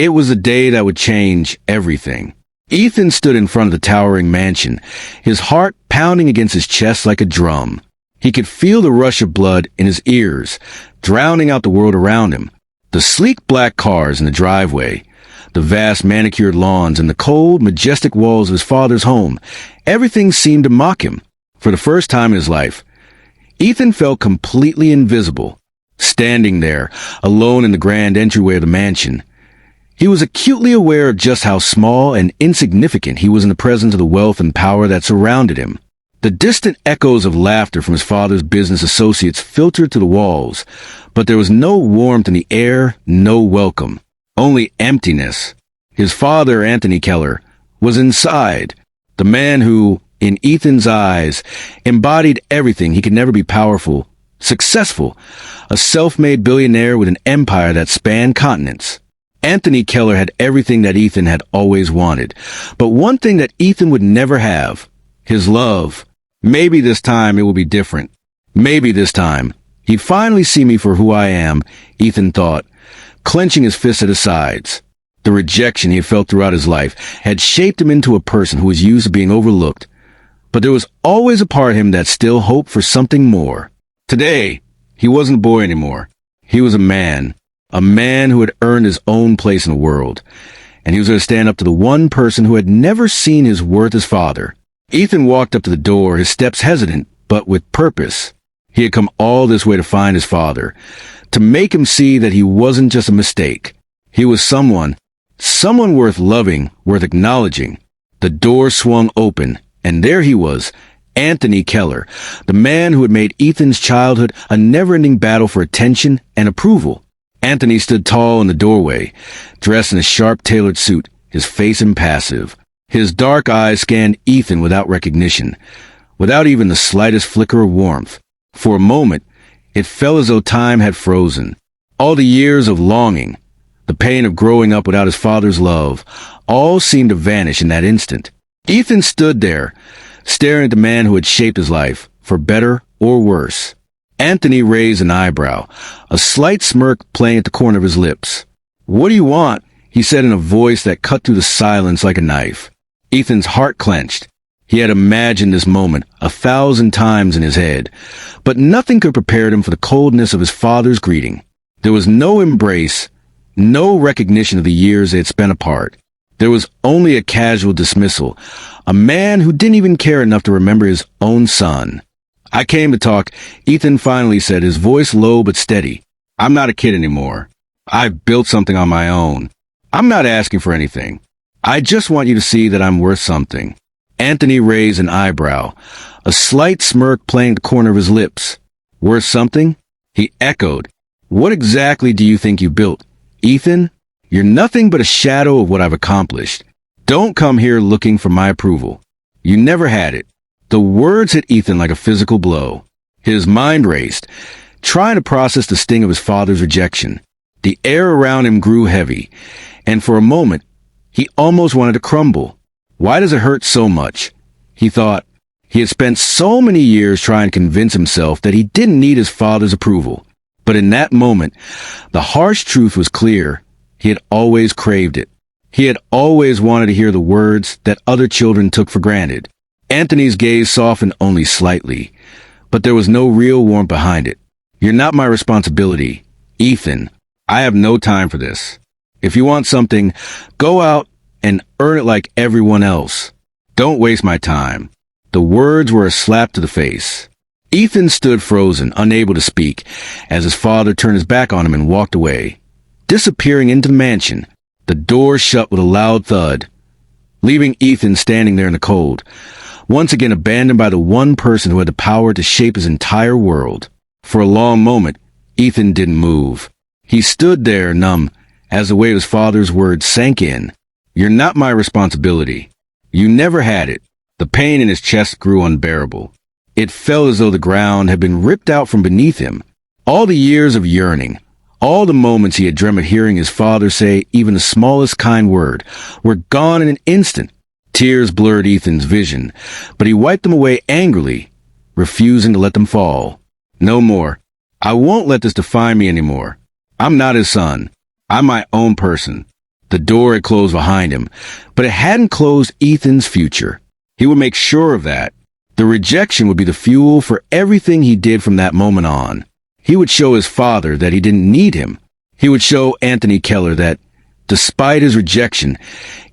It was a day that would change everything. Ethan stood in front of the towering mansion, his heart pounding against his chest like a drum. He could feel the rush of blood in his ears, drowning out the world around him. The sleek black cars in the driveway, the vast manicured lawns, and the cold, majestic walls of his father's home. Everything seemed to mock him. For the first time in his life, Ethan felt completely invisible, standing there, alone in the grand entryway of the mansion. He was acutely aware of just how small and insignificant he was in the presence of the wealth and power that surrounded him. The distant echoes of laughter from his father's business associates filtered to the walls, but there was no warmth in the air, no welcome, only emptiness. His father, Anthony Keller, was inside, the man who, in Ethan's eyes, embodied everything he could never be: powerful, successful, a self-made billionaire with an empire that spanned continents. Anthony Keller had everything that Ethan had always wanted, but one thing that Ethan would never have: his love. Maybe this time it will be different. Maybe this time he'd finally see me for who I am, Ethan thought, clenching his fists at his sides. The rejection he had felt throughout his life had shaped him into a person who was used to being overlooked, but there was always a part of him that still hoped for something more. Today, he wasn't a boy anymore. He was a man who had earned his own place in the world, and he was going to stand up to the one person who had never seen his worth as father. Ethan walked up to the door, his steps hesitant, but with purpose. He had come all this way to find his father, to make him see that he wasn't just a mistake. He was someone worth loving, worth acknowledging. The door swung open, and there he was, Anthony Keller, the man who had made Ethan's childhood a never-ending battle for attention and approval. Anthony stood tall in the doorway, dressed in a sharp tailored suit, his face impassive. His dark eyes scanned Ethan without recognition, without even the slightest flicker of warmth. For a moment, it felt as though time had frozen. All the years of longing, the pain of growing up without his father's love, all seemed to vanish in that instant. Ethan stood there, staring at the man who had shaped his life, for better or worse. Anthony raised an eyebrow, a slight smirk playing at the corner of his lips. "What do you want?" he said in a voice that cut through the silence like a knife. Ethan's heart clenched. He had imagined this moment 1,000 times in his head, but nothing could prepare him for the coldness of his father's greeting. There was no embrace, no recognition of the years they had spent apart. There was only a casual dismissal, a man who didn't even care enough to remember his own son. "I came to talk," Ethan finally said, his voice low but steady. "I'm not a kid anymore. I've built something on my own. I'm not asking for anything. I just want you to see that I'm worth something." Anthony raised an eyebrow, a slight smirk playing the corner of his lips. "Worth something?" he echoed. "What exactly do you think you built, Ethan? You're nothing but a shadow of what I've accomplished. Don't come here looking for my approval. You never had it." The words hit Ethan like a physical blow. His mind raced, trying to process the sting of his father's rejection. The air around him grew heavy, and for a moment, he almost wanted to crumble. Why does it hurt so much? He thought. He had spent so many years trying to convince himself that he didn't need his father's approval. But in that moment, the harsh truth was clear. He had always craved it. He had always wanted to hear the words that other children took for granted. Anthony's gaze softened only slightly, but there was no real warmth behind it. "You're not my responsibility, Ethan. I have no time for this. If you want something, go out and earn it like everyone else. Don't waste my time." The words were a slap to the face. Ethan stood frozen, unable to speak, as his father turned his back on him and walked away, disappearing into the mansion. The door shut with a loud thud, leaving Ethan standing there in the cold, once again abandoned by the one person who had the power to shape his entire world. For a long moment, Ethan didn't move. He stood there, numb, as the weight of his father's words sank in. "You're not my responsibility. You never had it." The pain in his chest grew unbearable. It felt as though the ground had been ripped out from beneath him. All the years of yearning, all the moments he had dreamt of hearing his father say even the smallest kind word, were gone in an instant. Tears blurred Ethan's vision, but he wiped them away angrily, refusing to let them fall. "No more. I won't let this define me anymore. I'm not his son. I'm my own person." The door had closed behind him, but it hadn't closed Ethan's future. He would make sure of that. The rejection would be the fuel for everything he did from that moment on. He would show his father that he didn't need him. He would show Anthony Keller that, despite his rejection,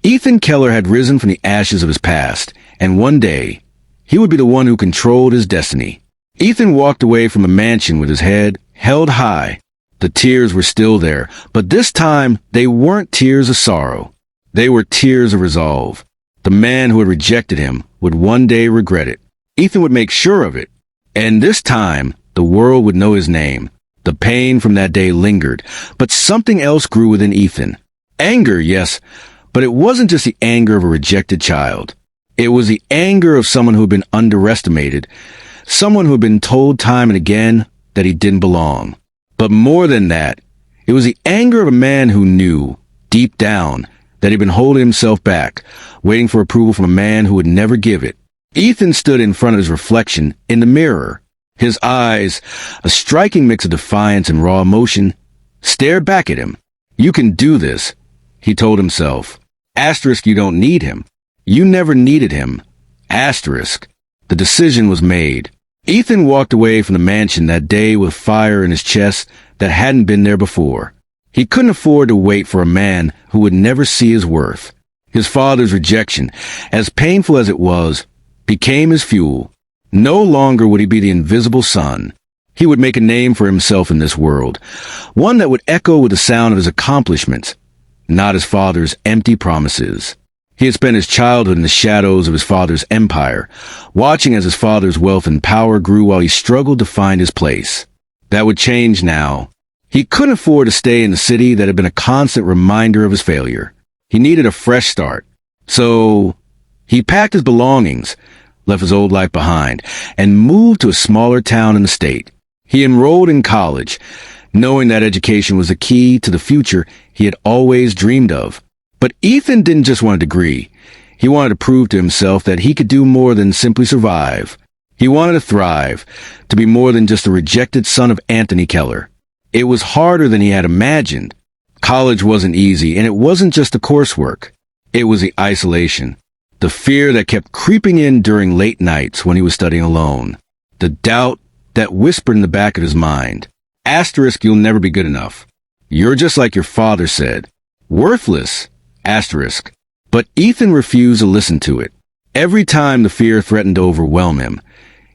Ethan Keller had risen from the ashes of his past, and one day, he would be the one who controlled his destiny. Ethan walked away from the mansion with his head held high. The tears were still there, but this time they weren't tears of sorrow. They were tears of resolve. The man who had rejected him would one day regret it. Ethan would make sure of it. And this time, the world would know his name. The pain from that day lingered, but something else grew within Ethan. Anger, yes, but it wasn't just the anger of a rejected child. It was the anger of someone who had been underestimated, someone who had been told time and again that he didn't belong. But more than that, it was the anger of a man who knew, deep down, that he'd been holding himself back, waiting for approval from a man who would never give it. Ethan stood in front of his reflection in the mirror. His eyes, a striking mix of defiance and raw emotion, stared back at him. "You can do this," he told himself. Asterisk, you don't need him. You never needed him. Asterisk. The decision was made. Ethan walked away from the mansion that day with fire in his chest that hadn't been there before. He couldn't afford to wait for a man who would never see his worth. His father's rejection, as painful as it was, became his fuel. No longer would he be the invisible son. He would make a name for himself in this world, one that would echo with the sound of his accomplishments, not his father's empty promises. He had spent his childhood in the shadows of his father's empire, watching as his father's wealth and power grew while he struggled to find his place. That would change now. He couldn't afford to stay in the city that had been a constant reminder of his failure. He needed a fresh start. So, he packed his belongings, left his old life behind, and moved to a smaller town in the state. He enrolled in college, knowing that education was the key to the future he had always dreamed of. But Ethan didn't just want a degree. He wanted to prove to himself that he could do more than simply survive. He wanted to thrive, to be more than just a rejected son of Anthony Keller. It was harder than he had imagined. College wasn't easy, and it wasn't just the coursework. It was the isolation, the fear that kept creeping in during late nights when he was studying alone, the doubt that whispered in the back of his mind. Asterisk, you'll never be good enough. You're just like your father said. Worthless. Asterisk. But Ethan refused to listen to it. Every time the fear threatened to overwhelm him,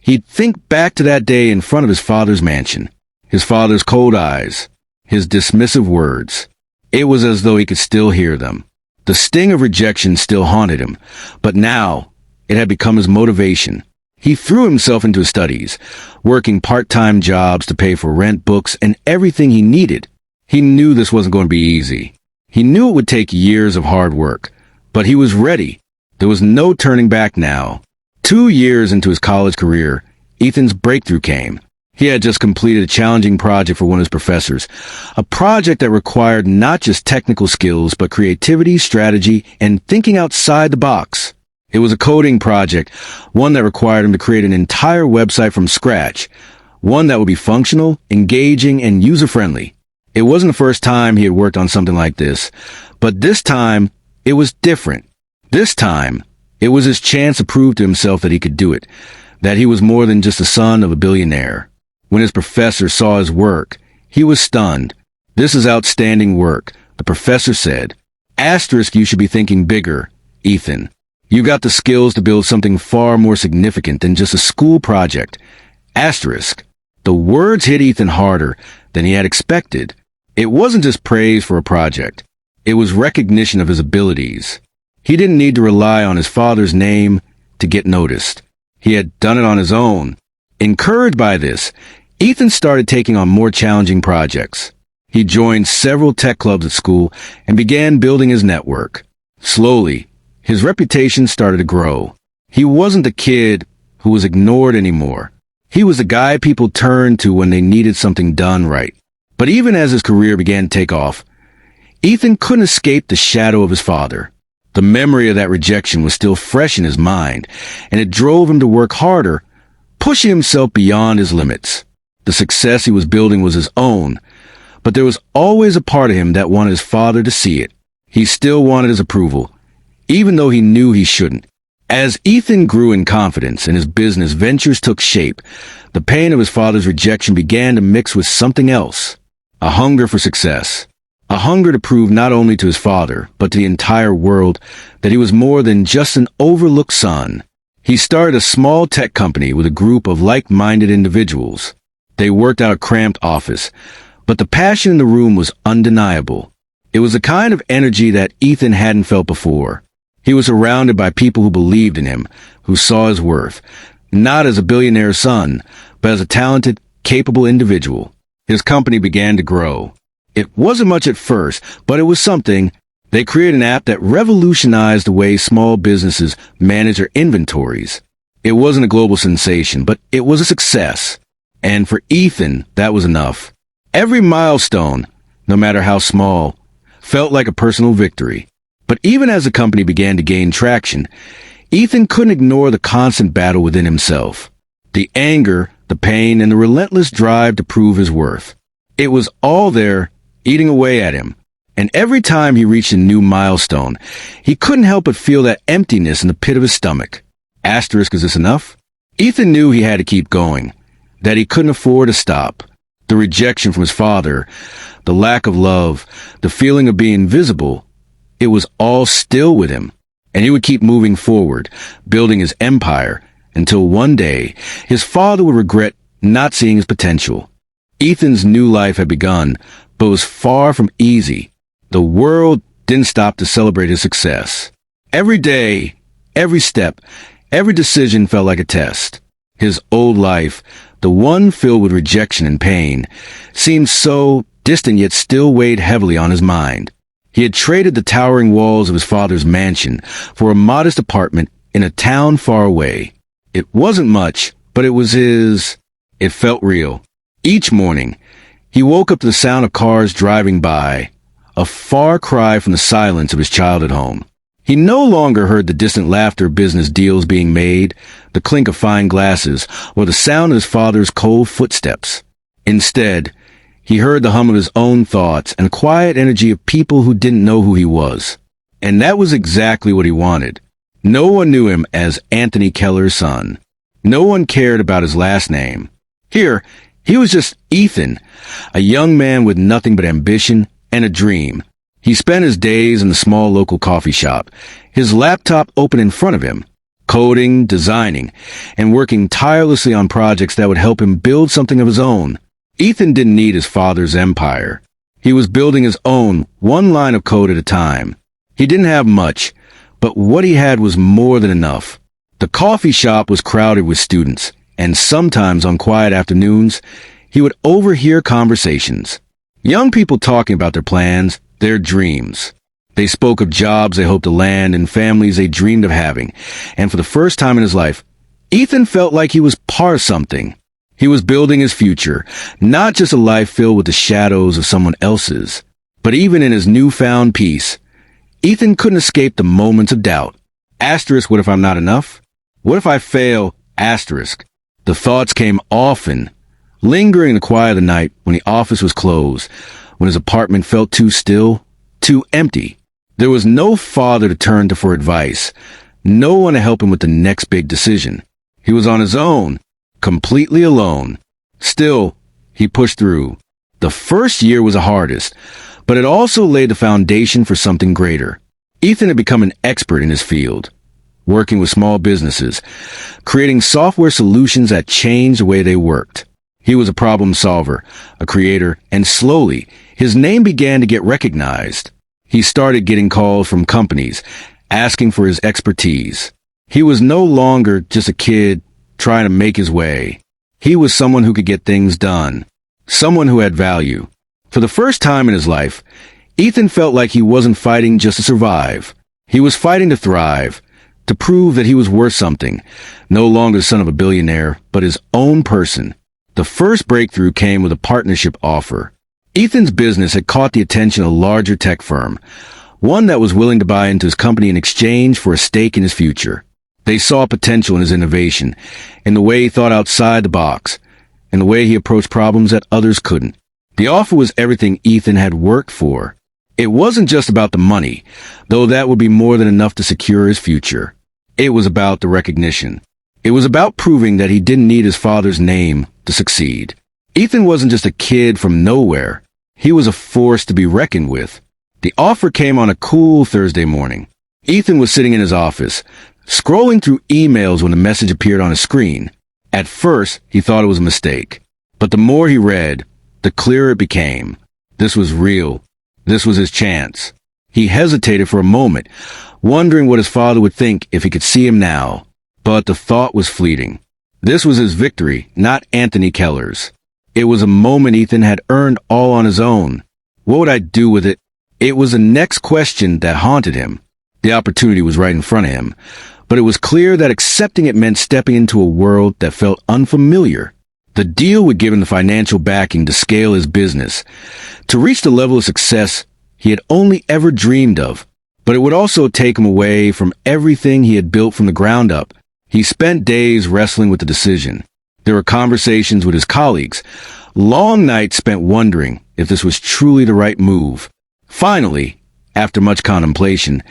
he'd think back to that day in front of his father's mansion, his father's cold eyes, his dismissive words. It was as though he could still hear them. The sting of rejection still haunted him, but now it had become his motivation. He threw himself into his studies, working part-time jobs to pay for rent, books, and everything he needed. He knew this wasn't going to be easy. He knew it would take years of hard work, but he was ready. There was no turning back now. 2 years into his college career, Ethan's breakthrough came. He had just completed a challenging project for one of his professors, a project that required not just technical skills, but creativity, strategy, and thinking outside the box. It was a coding project, one that required him to create an entire website from scratch, one that would be functional, engaging, and user-friendly. It wasn't the first time he had worked on something like this, but this time, it was different. This time, it was his chance to prove to himself that he could do it, that he was more than just the son of a billionaire. When his professor saw his work, he was stunned. "This is outstanding work," the professor said. Asterisk, you should be thinking bigger, Ethan. You got the skills to build something far more significant than just a school project. Asterisk. The words hit Ethan harder than he had expected. It wasn't just praise for a project. It was recognition of his abilities. He didn't need to rely on his father's name to get noticed. He had done it on his own. Encouraged by this, Ethan started taking on more challenging projects. He joined several tech clubs at school and began building his network. Slowly, his reputation started to grow. He wasn't the kid who was ignored anymore. He was the guy people turned to when they needed something done right. But even as his career began to take off, Ethan couldn't escape the shadow of his father. The memory of that rejection was still fresh in his mind, and it drove him to work harder, pushing himself beyond his limits. The success he was building was his own, but there was always a part of him that wanted his father to see it. He still wanted his approval, even though he knew he shouldn't. As Ethan grew in confidence and his business ventures took shape, the pain of his father's rejection began to mix with something else. A hunger for success. A hunger to prove not only to his father, but to the entire world that he was more than just an overlooked son. He started a small tech company with a group of like-minded individuals. They worked out a cramped office, but the passion in the room was undeniable. It was the kind of energy that Ethan hadn't felt before. He was surrounded by people who believed in him, who saw his worth, not as a billionaire's son, but as a talented, capable individual. His company began to grow. It wasn't much at first, but it was something. They created an app that revolutionized the way small businesses manage their inventories. It wasn't a global sensation, but it was a success. And for Ethan, that was enough. Every milestone, no matter how small, felt like a personal victory. But even as the company began to gain traction, Ethan couldn't ignore the constant battle within himself. The anger, the pain, and the relentless drive to prove his worth. It was all there, eating away at him. And every time he reached a new milestone, he couldn't help but feel that emptiness in the pit of his stomach. Asterisk, is this enough? Ethan knew he had to keep going, that he couldn't afford to stop. The rejection from his father, the lack of love, the feeling of being invisible, it was all still with him. And he would keep moving forward, building his empire, until one day, his father would regret not seeing his potential. Ethan's new life had begun, but was far from easy. The world didn't stop to celebrate his success. Every day, every step, every decision felt like a test. His old life, the one filled with rejection and pain, seemed so distant yet still weighed heavily on his mind. He had traded the towering walls of his father's mansion for a modest apartment in a town far away. It wasn't much, but it was his. It felt real. Each morning, he woke up to the sound of cars driving by, a far cry from the silence of his childhood home. He no longer heard the distant laughter of business deals being made, the clink of fine glasses, or the sound of his father's cold footsteps. Instead, he heard the hum of his own thoughts and the quiet energy of people who didn't know who he was. And that was exactly what he wanted. No one knew him as Anthony Keller's son. No one cared about his last name. Here, he was just Ethan, a young man with nothing but ambition and a dream. He spent his days in the small local coffee shop, his laptop open in front of him, coding, designing, and working tirelessly on projects that would help him build something of his own. Ethan didn't need his father's empire. He was building his own, one line of code at a time. He didn't have much, but what he had was more than enough. The coffee shop was crowded with students, and sometimes on quiet afternoons, he would overhear conversations. Young people talking about their plans, their dreams. They spoke of jobs they hoped to land and families they dreamed of having. And for the first time in his life, Ethan felt like he was part of something. He was building his future, not just a life filled with the shadows of someone else's. But even in his newfound peace, Ethan couldn't escape the moments of doubt. Asterisk, what if I'm not enough? What if I fail? Asterisk. The thoughts came often, lingering in the quiet of the night when the office was closed, when his apartment felt too still, too empty. There was no father to turn to for advice, no one to help him with the next big decision. He was on his own, completely alone. Still, he pushed through. The first year was the hardest, but it also laid the foundation for something greater. Ethan had become an expert in his field, working with small businesses, creating software solutions that changed the way they worked. He was a problem solver, a creator, and slowly, his name began to get recognized. He started getting calls from companies, asking for his expertise. He was no longer just a kid trying to make his way. He was someone who could get things done, someone who had value. For the first time in his life, Ethan felt like he wasn't fighting just to survive. He was fighting to thrive, to prove that he was worth something, no longer the son of a billionaire, but his own person. The first breakthrough came with a partnership offer. Ethan's business had caught the attention of a larger tech firm, one that was willing to buy into his company in exchange for a stake in his future. They saw potential in his innovation, in the way he thought outside the box, in the way he approached problems that others couldn't. The offer was everything Ethan had worked for. It wasn't just about the money, though that would be more than enough to secure his future. It was about the recognition. It was about proving that he didn't need his father's name to succeed. Ethan wasn't just a kid from nowhere. He was a force to be reckoned with. The offer came on a cool Thursday morning. Ethan was sitting in his office, scrolling through emails when the message appeared on his screen. At first, he thought it was a mistake. But the more he read, the clearer it became. This was real. This was his chance. He hesitated for a moment, wondering what his father would think if he could see him now. But the thought was fleeting. This was his victory, not Anthony Keller's. It was a moment Ethan had earned all on his own. What would I do with it? It was the next question that haunted him. The opportunity was right in front of him, but it was clear that accepting it meant stepping into a world that felt unfamiliar. The deal would give him the financial backing to scale his business, to reach the level of success he had only ever dreamed of, but it would also take him away from everything he had built from the ground up. He spent days wrestling with the decision. There were conversations with his colleagues, long nights spent wondering if this was truly the right move. Finally, after much contemplation,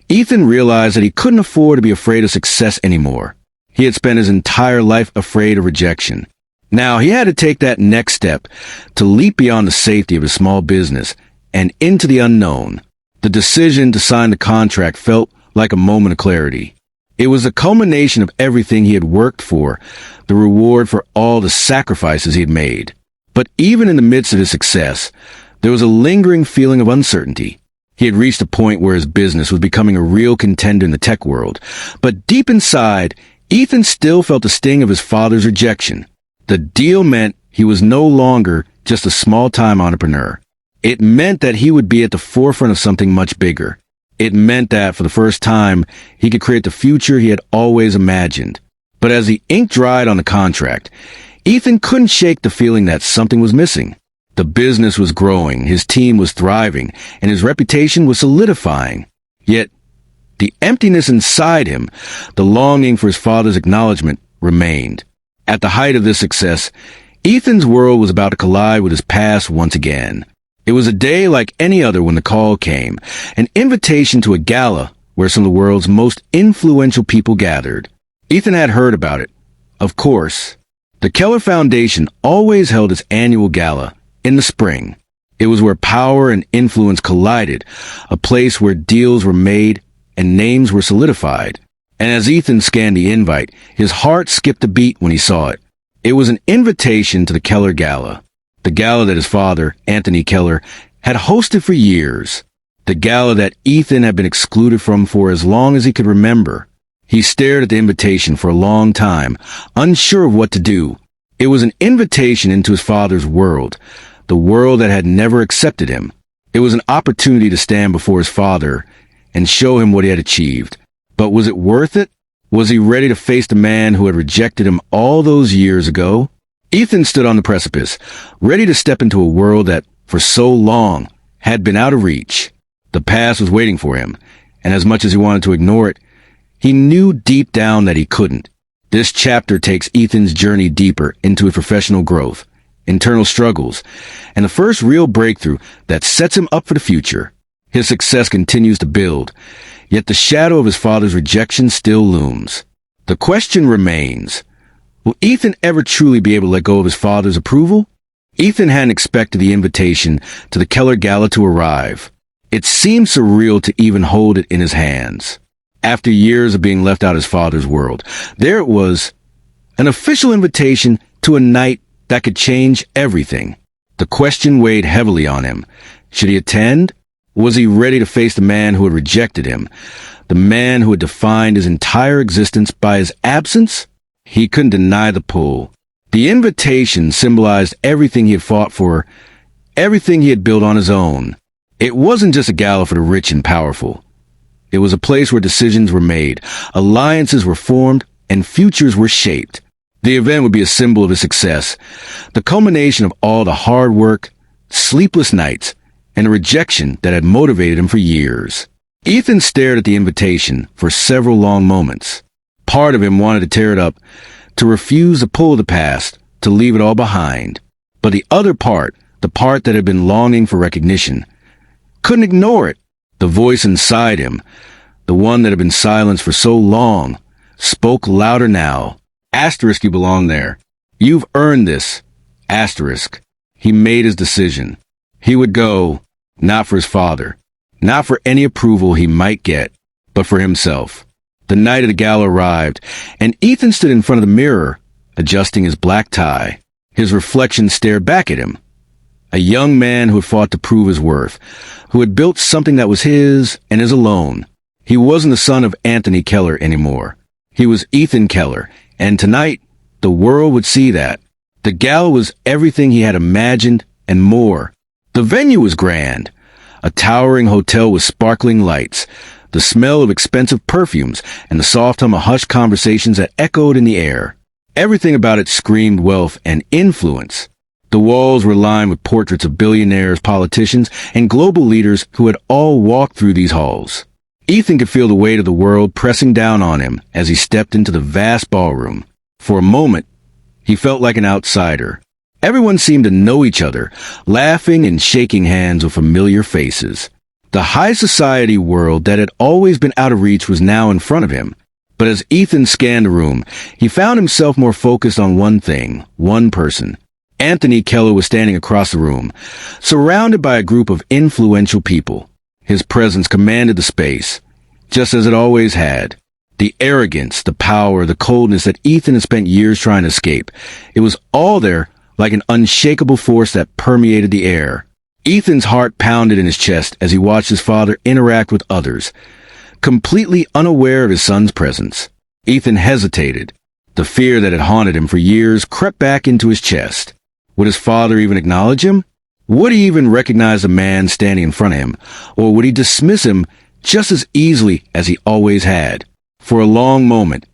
Ethan realized that he couldn't afford to be afraid of success anymore. He had spent his entire life afraid of rejection. Now he had to take that next step to leap beyond the safety of his small business and into the unknown. The decision to sign the contract felt like a moment of clarity. It was a culmination of everything he had worked for, the reward for all the sacrifices he had made. But even in the midst of his success, there was a lingering feeling of uncertainty. He had reached a point where his business was becoming a real contender in the tech world. But deep inside, Ethan still felt the sting of his father's rejection. The deal meant he was no longer just a small-time entrepreneur. It meant that he would be at the forefront of something much bigger. It meant that, for the first time, he could create the future he had always imagined. But as the ink dried on the contract, Ethan couldn't shake the feeling that something was missing. The business was growing, his team was thriving, and his reputation was solidifying. Yet, the emptiness inside him, the longing for his father's acknowledgement, remained. At the height of this success, Ethan's world was about to collide with his past once again. It was a day like any other when the call came, an invitation to a gala where some of the world's most influential people gathered. Ethan had heard about it. Of course, the Keller Foundation always held its annual gala in the spring. It was where power and influence collided, a place where deals were made and names were solidified. And as Ethan scanned the invite, his heart skipped a beat when he saw it. It was an invitation to the Keller Gala, the gala that his father, Anthony Keller, had hosted for years, the gala that Ethan had been excluded from for as long as he could remember. He stared at the invitation for a long time, unsure of what to do. It was an invitation into his father's world, the world that had never accepted him. It was an opportunity to stand before his father and show him what he had achieved. But was it worth it? Was he ready to face the man who had rejected him all those years ago? Ethan stood on the precipice, ready to step into a world that, for so long, had been out of reach. The past was waiting for him, and as much as he wanted to ignore it, he knew deep down that he couldn't. This chapter takes Ethan's journey deeper into his professional growth, internal struggles, and the first real breakthrough that sets him up for the future. His success continues to build, yet the shadow of his father's rejection still looms. The question remains, will Ethan ever truly be able to let go of his father's approval? Ethan hadn't expected the invitation to the Keller Gala to arrive. It seemed surreal to even hold it in his hands. After years of being left out of his father's world, there it was, an official invitation to a night that could change everything. The question weighed heavily on him. Should he attend? Was he ready to face the man who had rejected him? The man who had defined his entire existence by his absence? He couldn't deny the pull. The invitation symbolized everything he had fought for, everything he had built on his own. It wasn't just a gala for the rich and powerful. It was a place where decisions were made, alliances were formed, and futures were shaped. The event would be a symbol of his success, the culmination of all the hard work, sleepless nights, and the rejection that had motivated him for years. Ethan stared at the invitation for several long moments. Part of him wanted to tear it up, to refuse the pull of the past, to leave it all behind. But the other part, the part that had been longing for recognition, couldn't ignore it. The voice inside him, the one that had been silenced for so long, spoke louder now. Asterisk, you belong there. You've earned this. Asterisk. He made his decision. He would go, not for his father, not for any approval he might get, but for himself. The night of the gala arrived, and Ethan stood in front of the mirror, adjusting his black tie. His reflection stared back at him. A young man who had fought to prove his worth, who had built something that was his and his alone. He wasn't the son of Anthony Keller anymore. He was Ethan Keller, and tonight, the world would see that. The gala was everything he had imagined and more. The venue was grand. A towering hotel with sparkling lights, the smell of expensive perfumes, and the soft hum of hushed conversations that echoed in the air. Everything about it screamed wealth and influence. The walls were lined with portraits of billionaires, politicians, and global leaders who had all walked through these halls. Ethan could feel the weight of the world pressing down on him as he stepped into the vast ballroom. For a moment, he felt like an outsider. Everyone seemed to know each other, laughing and shaking hands with familiar faces. The high society world that had always been out of reach was now in front of him. But as Ethan scanned the room, he found himself more focused on one thing, one person. Anthony Keller was standing across the room, surrounded by a group of influential people. His presence commanded the space, just as it always had. The arrogance, the power, the coldness that Ethan had spent years trying to escape. It was all there, like an unshakable force that permeated the air. Ethan's heart pounded in his chest as he watched his father interact with others, completely unaware of his son's presence. Ethan hesitated. The fear that had haunted him for years crept back into his chest. Would his father even acknowledge him? Would he even recognize the man standing in front of him? Or would he dismiss him just as easily as he always had? For a long moment,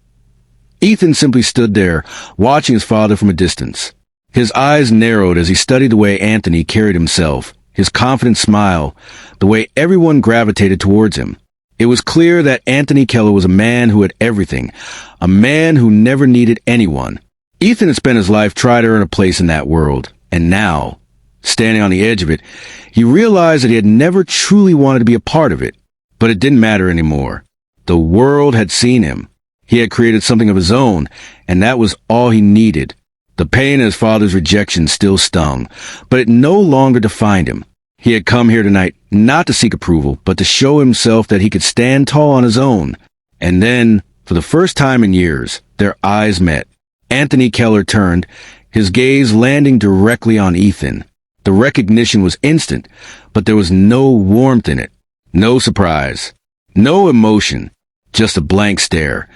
Ethan simply stood there, watching his father from a distance. His eyes narrowed as he studied the way Anthony carried himself, his confident smile, the way everyone gravitated towards him. It was clear that Anthony Keller was a man who had everything, a man who never needed anyone. Ethan had spent his life trying to earn a place in that world, and now, standing on the edge of it, he realized that he had never truly wanted to be a part of it. But it didn't matter anymore. The world had seen him. He had created something of his own, and that was all he needed. The pain of his father's rejection still stung, but it no longer defined him. He had come here tonight not to seek approval, but to show himself that he could stand tall on his own. And then, for the first time in years, their eyes met. Anthony Keller turned, his gaze landing directly on Ethan. The recognition was instant, but there was no warmth in it, no surprise, no emotion, just a blank stare,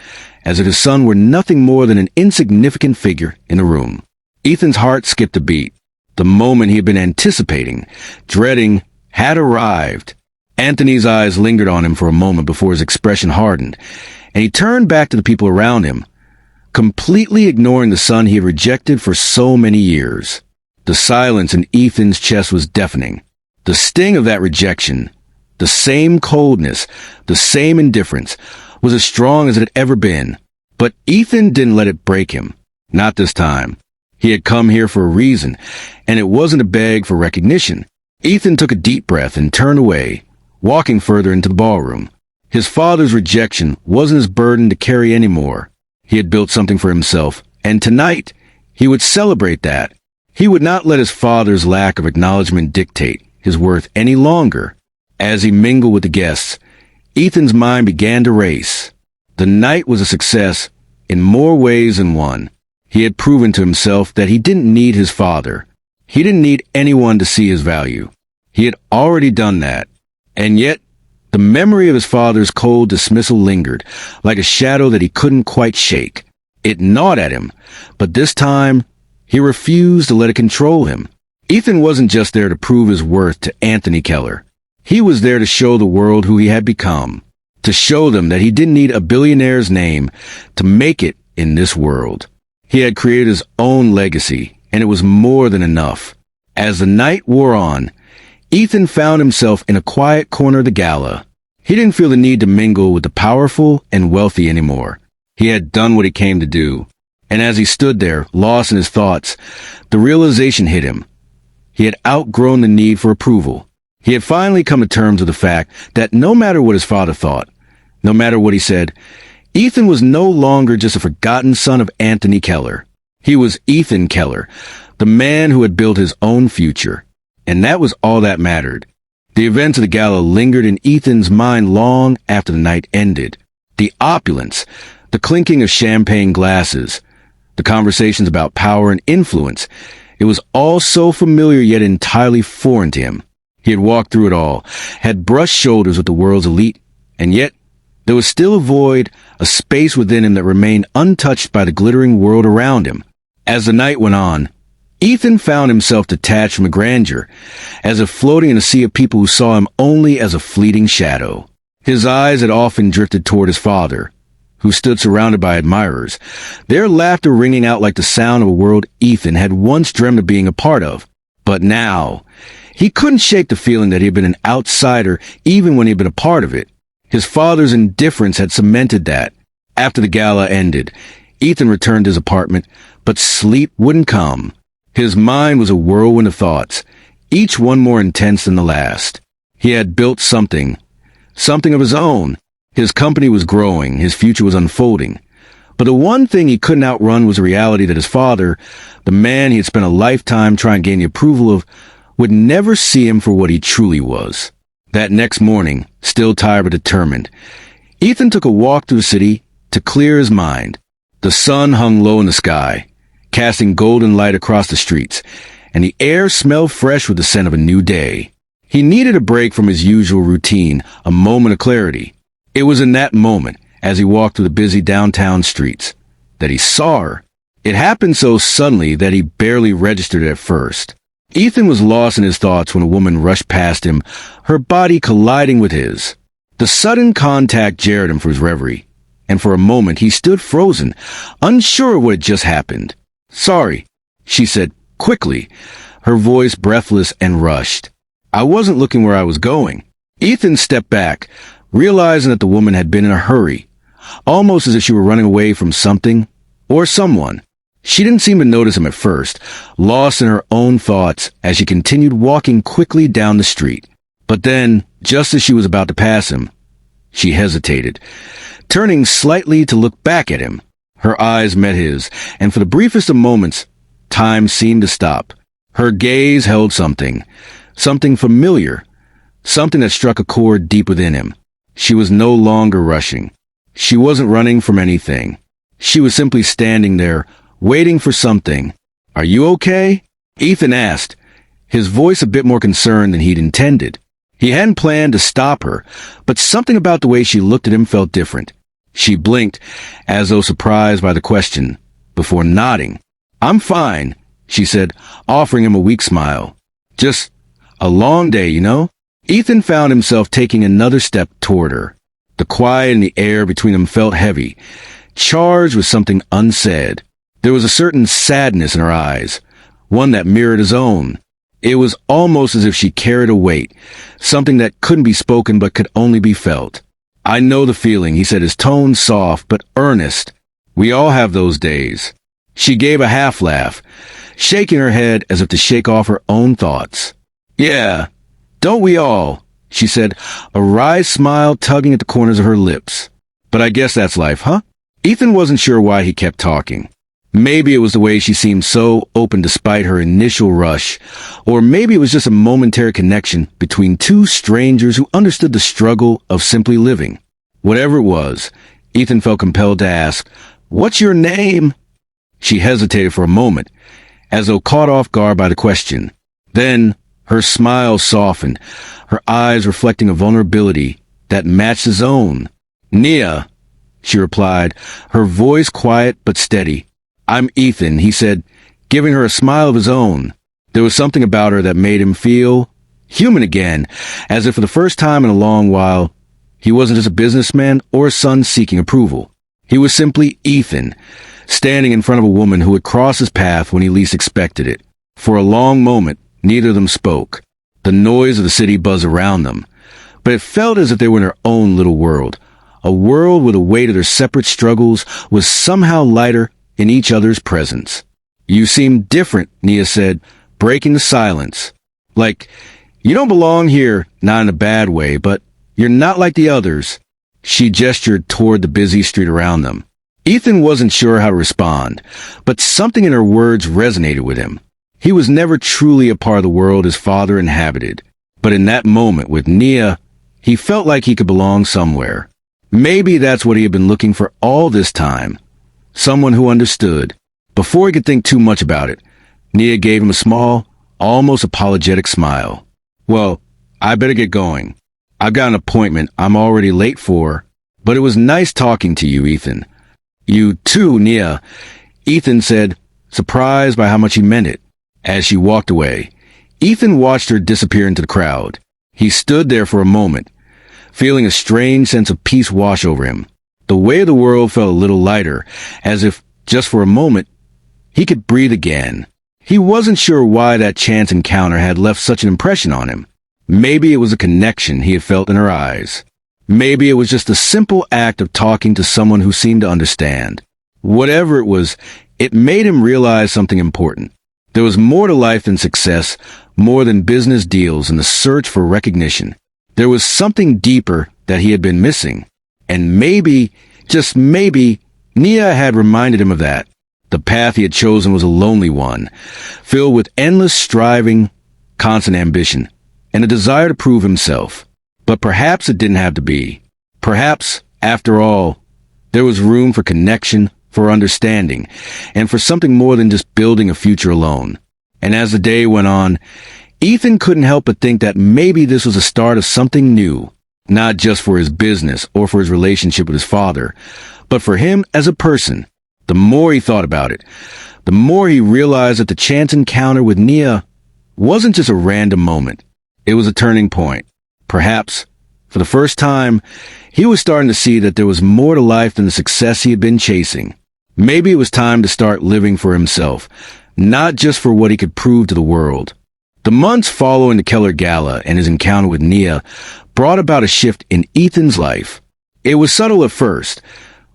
as if his son were nothing more than an insignificant figure in the room. Ethan's heart skipped a beat. The moment he had been anticipating, dreading, had arrived. Anthony's eyes lingered on him for a moment before his expression hardened, and he turned back to the people around him, completely ignoring the son he had rejected for so many years. The silence in Ethan's chest was deafening. The sting of that rejection, the same coldness, the same indifference, was as strong as it had ever been. But Ethan didn't let it break him. Not this time. He had come here for a reason, and it wasn't to beg for recognition. Ethan took a deep breath and turned away, walking further into the ballroom. His father's rejection wasn't his burden to carry anymore. He had built something for himself, and tonight, he would celebrate that. He would not let his father's lack of acknowledgement dictate his worth any longer. As he mingled with the guests, Ethan's mind began to race. The night was a success in more ways than one. He had proven to himself that he didn't need his father. He didn't need anyone to see his value. He had already done that. And yet, the memory of his father's cold dismissal lingered, like a shadow that he couldn't quite shake. It gnawed at him, but this time, he refused to let it control him. Ethan wasn't just there to prove his worth to Anthony Keller. He was there to show the world who he had become, to show them that he didn't need a billionaire's name to make it in this world. He had created his own legacy, and it was more than enough. As the night wore on, Ethan found himself in a quiet corner of the gala. He didn't feel the need to mingle with the powerful and wealthy anymore. He had done what he came to do. And as he stood there, lost in his thoughts, the realization hit him. He had outgrown the need for approval. He had finally come to terms with the fact that no matter what his father thought, no matter what he said, Ethan was no longer just a forgotten son of Anthony Keller. He was Ethan Keller, the man who had built his own future. And that was all that mattered. The events of the gala lingered in Ethan's mind long after the night ended. The opulence, the clinking of champagne glasses, the conversations about power and influence. It was all so familiar yet entirely foreign to him. He had walked through it all, had brushed shoulders with the world's elite, and yet there was still a void, a space within him that remained untouched by the glittering world around him. As the night went on, Ethan found himself detached from the grandeur, as if floating in a sea of people who saw him only as a fleeting shadow. His eyes had often drifted toward his father, who stood surrounded by admirers, their laughter ringing out like the sound of a world Ethan had once dreamed of being a part of. But now, he couldn't shake the feeling that he had been an outsider even when he had been a part of it. His father's indifference had cemented that. After the gala ended, Ethan returned to his apartment, but sleep wouldn't come. His mind was a whirlwind of thoughts, each one more intense than the last. He had built something of his own. His company was growing, his future was unfolding. But the one thing he couldn't outrun was the reality that his father, the man he had spent a lifetime trying to gain the approval of, would never see him for what he truly was. That next morning, still tired but determined, Ethan took a walk through the city to clear his mind. The sun hung low in the sky, casting golden light across the streets, and the air smelled fresh with the scent of a new day. He needed a break from his usual routine, a moment of clarity. It was in that moment, as he walked through the busy downtown streets, that he saw her. It happened so suddenly that he barely registered it at first. Ethan was lost in his thoughts when a woman rushed past him, her body colliding with his. The sudden contact jarred him from his reverie, and for a moment he stood frozen, unsure of what had just happened. "Sorry," she said quickly, her voice breathless and rushed. "I wasn't looking where I was going." Ethan stepped back, realizing that the woman had been in a hurry, almost as if she were running away from something or someone. She didn't seem to notice him at first, lost in her own thoughts as she continued walking quickly down the street. But then, just as she was about to pass him, she hesitated, turning slightly to look back at him. Her eyes met his, and for the briefest of moments, time seemed to stop. Her gaze held something familiar, something that struck a chord deep within him. She was no longer rushing. She wasn't running from anything. She was simply standing there, waiting for something. "Are you okay?" Ethan asked, his voice a bit more concerned than he'd intended. He hadn't planned to stop her, but something about the way she looked at him felt different. She blinked, as though surprised by the question, before nodding. "I'm fine," she said, offering him a weak smile. "Just a long day, you know?" Ethan found himself taking another step toward her. The quiet in the air between them felt heavy, charged with something unsaid. There was a certain sadness in her eyes, one that mirrored his own. It was almost as if she carried a weight, something that couldn't be spoken but could only be felt. "I know the feeling," he said, his tone soft but earnest. "We all have those days." She gave a half laugh, shaking her head as if to shake off her own thoughts. "Yeah, don't we all?" she said, a wry smile tugging at the corners of her lips. "But I guess that's life, huh?" Ethan wasn't sure why he kept talking. Maybe it was the way she seemed so open despite her initial rush, or maybe it was just a momentary connection between two strangers who understood the struggle of simply living. Whatever it was, Ethan felt compelled to ask, "What's your name?" She hesitated for a moment, as though caught off guard by the question. Then her smile softened, her eyes reflecting a vulnerability that matched his own. "Nia," she replied, her voice quiet but steady. "I'm Ethan," he said, giving her a smile of his own. There was something about her that made him feel human again, as if for the first time in a long while, he wasn't just a businessman or a son seeking approval. He was simply Ethan, standing in front of a woman who had crossed his path when he least expected it. For a long moment, neither of them spoke. The noise of the city buzzed around them, but it felt as if they were in their own little world, a world where the weight of their separate struggles was somehow lighter in each other's presence. "You seem different," Nia said, breaking the silence. "Like, You don't belong here, not in a bad way, but you're not like the others. She gestured toward the busy street around them. Ethan wasn't sure how to respond, but something in her words resonated with him. He was never truly a part of the world his father inhabited, but in that moment with Nia, he felt like he could belong somewhere. Maybe that's what he had been looking for all this time. Someone who understood. Before he could think too much about it, Nia gave him a small, almost apologetic smile. Well, I better get going. I've got an appointment I'm already late for, but it was nice talking to you, Ethan. You too, Nia, Ethan said, surprised by how much he meant it. As she walked away, Ethan watched her disappear into the crowd. He stood there for a moment, feeling a strange sense of peace wash over him. The weight of the world felt a little lighter, as if, just for a moment, he could breathe again. He wasn't sure why that chance encounter had left such an impression on him. Maybe it was a connection he had felt in her eyes. Maybe it was just a simple act of talking to someone who seemed to understand. Whatever it was, it made him realize something important. There was more to life than success, more than business deals and the search for recognition. There was something deeper that he had been missing. And maybe, just maybe, Nia had reminded him of that. The path he had chosen was a lonely one, filled with endless striving, constant ambition, and a desire to prove himself. But perhaps it didn't have to be. Perhaps, after all, there was room for connection, for understanding, and for something more than just building a future alone. And as the day went on, Ethan couldn't help but think that maybe this was the start of something new, not just for his business or for his relationship with his father, but for him as a person. The more he thought about it, the more he realized that the chance encounter with Nia wasn't just a random moment. It was a turning point. Perhaps, for the first time, he was starting to see that there was more to life than the success he had been chasing. Maybe it was time to start living for himself, not just for what he could prove to the world. The months following the Keller Gala and his encounter with Nia brought about a shift in Ethan's life. It was subtle at first,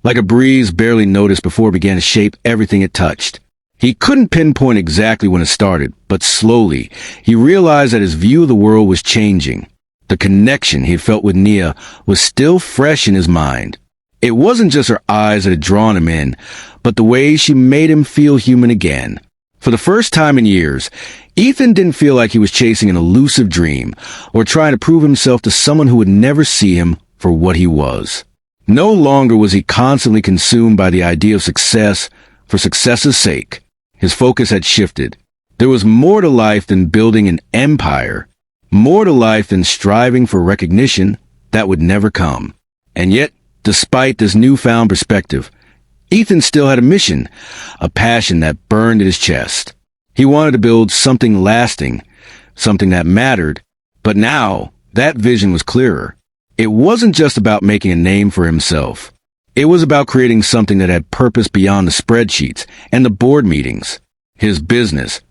like a breeze barely noticed before it began to shape everything it touched. He couldn't pinpoint exactly when it started, but slowly, he realized that his view of the world was changing. The connection he had felt with Nia was still fresh in his mind. It wasn't just her eyes that had drawn him in, but the way she made him feel human again. For the first time in years, Ethan didn't feel like he was chasing an elusive dream or trying to prove himself to someone who would never see him for what he was. No longer was he constantly consumed by the idea of success for success's sake. His focus had shifted. There was more to life than building an empire, more to life than striving for recognition that would never come. And yet, despite this newfound perspective, Ethan still had a mission, a passion that burned at his chest. He wanted to build something lasting, something that mattered, but now that vision was clearer. It wasn't just about making a name for himself. It was about creating something that had purpose beyond the spreadsheets and the board meetings. His business,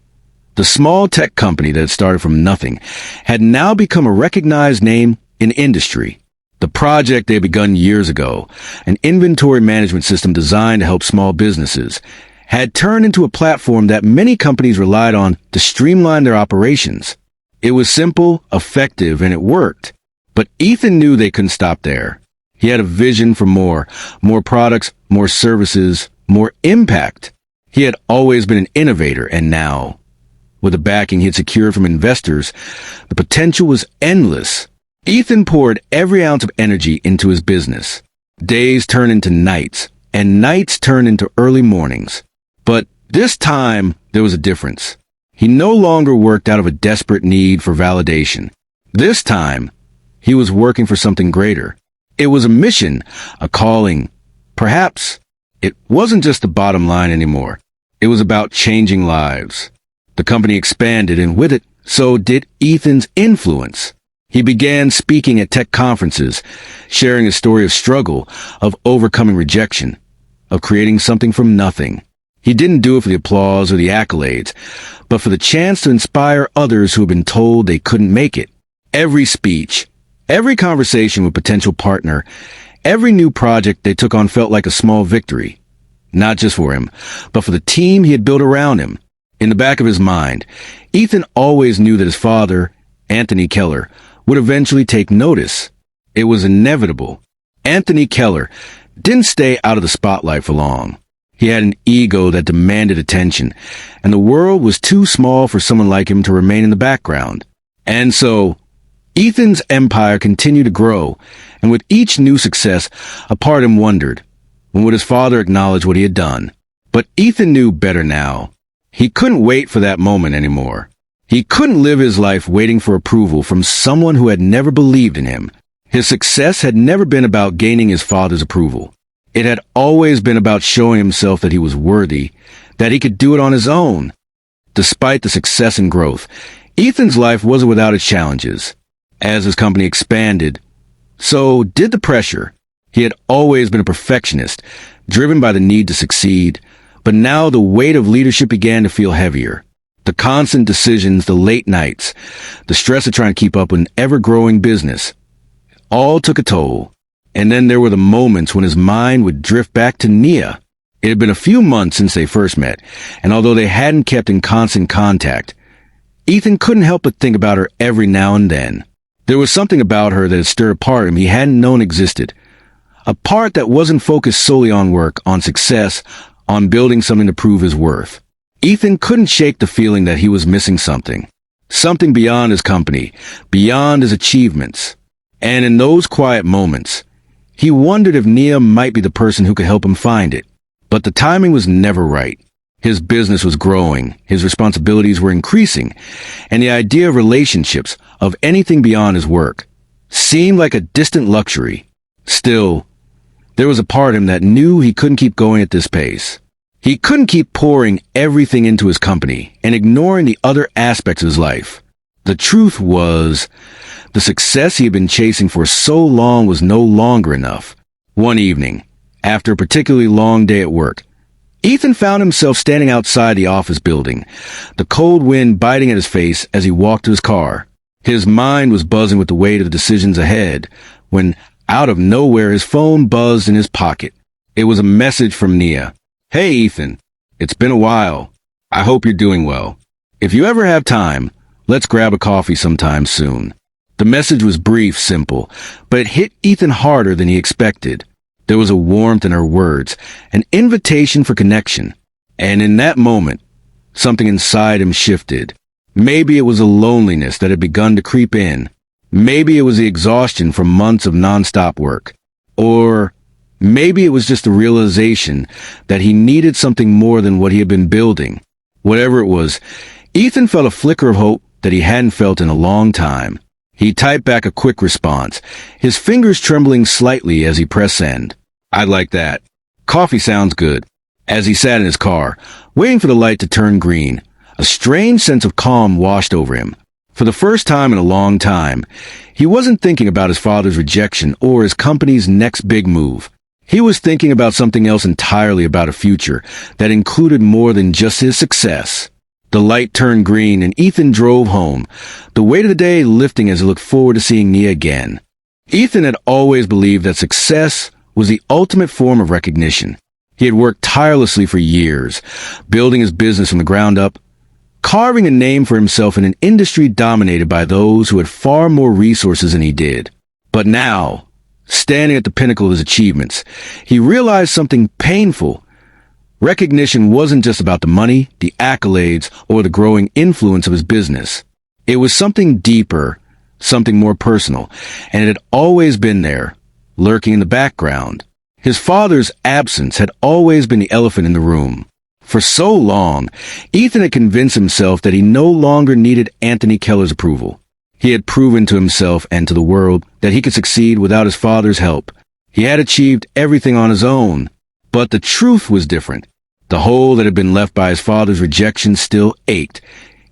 the small tech company that had started from nothing, had now become a recognized name in industry. The project they had begun years ago, an inventory management system designed to help small businesses, had turned into a platform that many companies relied on to streamline their operations. It was simple, effective, and it worked. But Ethan knew they couldn't stop there. He had a vision for more products, more services, more impact. He had always been an innovator, and now, with the backing he had secured from investors, the potential was endless. Ethan poured every ounce of energy into his business. Days turned into nights, and nights turned into early mornings. But this time, there was a difference. He no longer worked out of a desperate need for validation. This time, he was working for something greater. It was a mission, a calling. Perhaps it wasn't just the bottom line anymore. It was about changing lives. The company expanded, and with it, so did Ethan's influence. He began speaking at tech conferences, sharing a story of struggle, of overcoming rejection, of creating something from nothing. He didn't do it for the applause or the accolades, but for the chance to inspire others who had been told they couldn't make it. Every speech, every conversation with potential partner, every new project they took on felt like a small victory. Not just for him, but for the team he had built around him. In the back of his mind, Ethan always knew that his father Anthony Keller, would eventually take notice. It was inevitable. Anthony Keller didn't stay out of the spotlight for long. He had an ego that demanded attention, and the world was too small for someone like him to remain in the background. And so, Ethan's empire continued to grow, and with each new success, a part of him wondered, when would his father acknowledge what he had done? But Ethan knew better now. He couldn't wait for that moment anymore. He couldn't live his life waiting for approval from someone who had never believed in him. His success had never been about gaining his father's approval. It had always been about showing himself that he was worthy, that he could do it on his own. Despite the success and growth, Ethan's life wasn't without its challenges. As his company expanded, so did the pressure. He had always been a perfectionist, driven by the need to succeed, but now the weight of leadership began to feel heavier. The constant decisions, the late nights, the stress of trying to keep up with an ever-growing business, all took a toll. And then there were the moments when his mind would drift back to Nia. It had been a few months since they first met, and although they hadn't kept in constant contact, Ethan couldn't help but think about her every now and then. There was something about her that had stirred a part of him he hadn't known existed. A part that wasn't focused solely on work, on success, on building something to prove his worth. Ethan couldn't shake the feeling that he was missing something. Something beyond his company, beyond his achievements. And in those quiet moments, he wondered if Nia might be the person who could help him find it. But the timing was never right. His business was growing, his responsibilities were increasing, and the idea of relationships, of anything beyond his work, seemed like a distant luxury. Still, there was a part of him that knew he couldn't keep going at this pace. He couldn't keep pouring everything into his company and ignoring the other aspects of his life. The truth was, the success he had been chasing for so long was no longer enough. One evening, after a particularly long day at work, Ethan found himself standing outside the office building, the cold wind biting at his face as he walked to his car. His mind was buzzing with the weight of the decisions ahead, when, out of nowhere, his phone buzzed in his pocket. It was a message from Nia. "Hey, Ethan. It's been a while. I hope you're doing well. If you ever have time, let's grab a coffee sometime soon." The message was brief, simple, but it hit Ethan harder than he expected. There was a warmth in her words, an invitation for connection. And in that moment, something inside him shifted. Maybe it was a loneliness that had begun to creep in. Maybe it was the exhaustion from months of nonstop work. Or maybe it was just the realization that he needed something more than what he had been building. Whatever it was, Ethan felt a flicker of hope that he hadn't felt in a long time. He typed back a quick response, his fingers trembling slightly as he pressed send. "I'd like that. Coffee sounds good." As he sat in his car, waiting for the light to turn green, a strange sense of calm washed over him. For the first time in a long time, he wasn't thinking about his father's rejection or his company's next big move. He was thinking about something else entirely, about a future that included more than just his success. The light turned green and Ethan drove home, the weight of the day lifting as he looked forward to seeing Nia again. Ethan had always believed that success was the ultimate form of recognition. He had worked tirelessly for years, building his business from the ground up, carving a name for himself in an industry dominated by those who had far more resources than he did. But now, standing at the pinnacle of his achievements, he realized something painful. Recognition wasn't just about the money, the accolades, or the growing influence of his business. It was something deeper, something more personal, and it had always been there, lurking in the background. His father's absence had always been the elephant in the room. For so long, Ethan had convinced himself that he no longer needed Anthony Keller's approval. He had proven to himself and to the world that he could succeed without his father's help. He had achieved everything on his own. But the truth was different. The hole that had been left by his father's rejection still ached,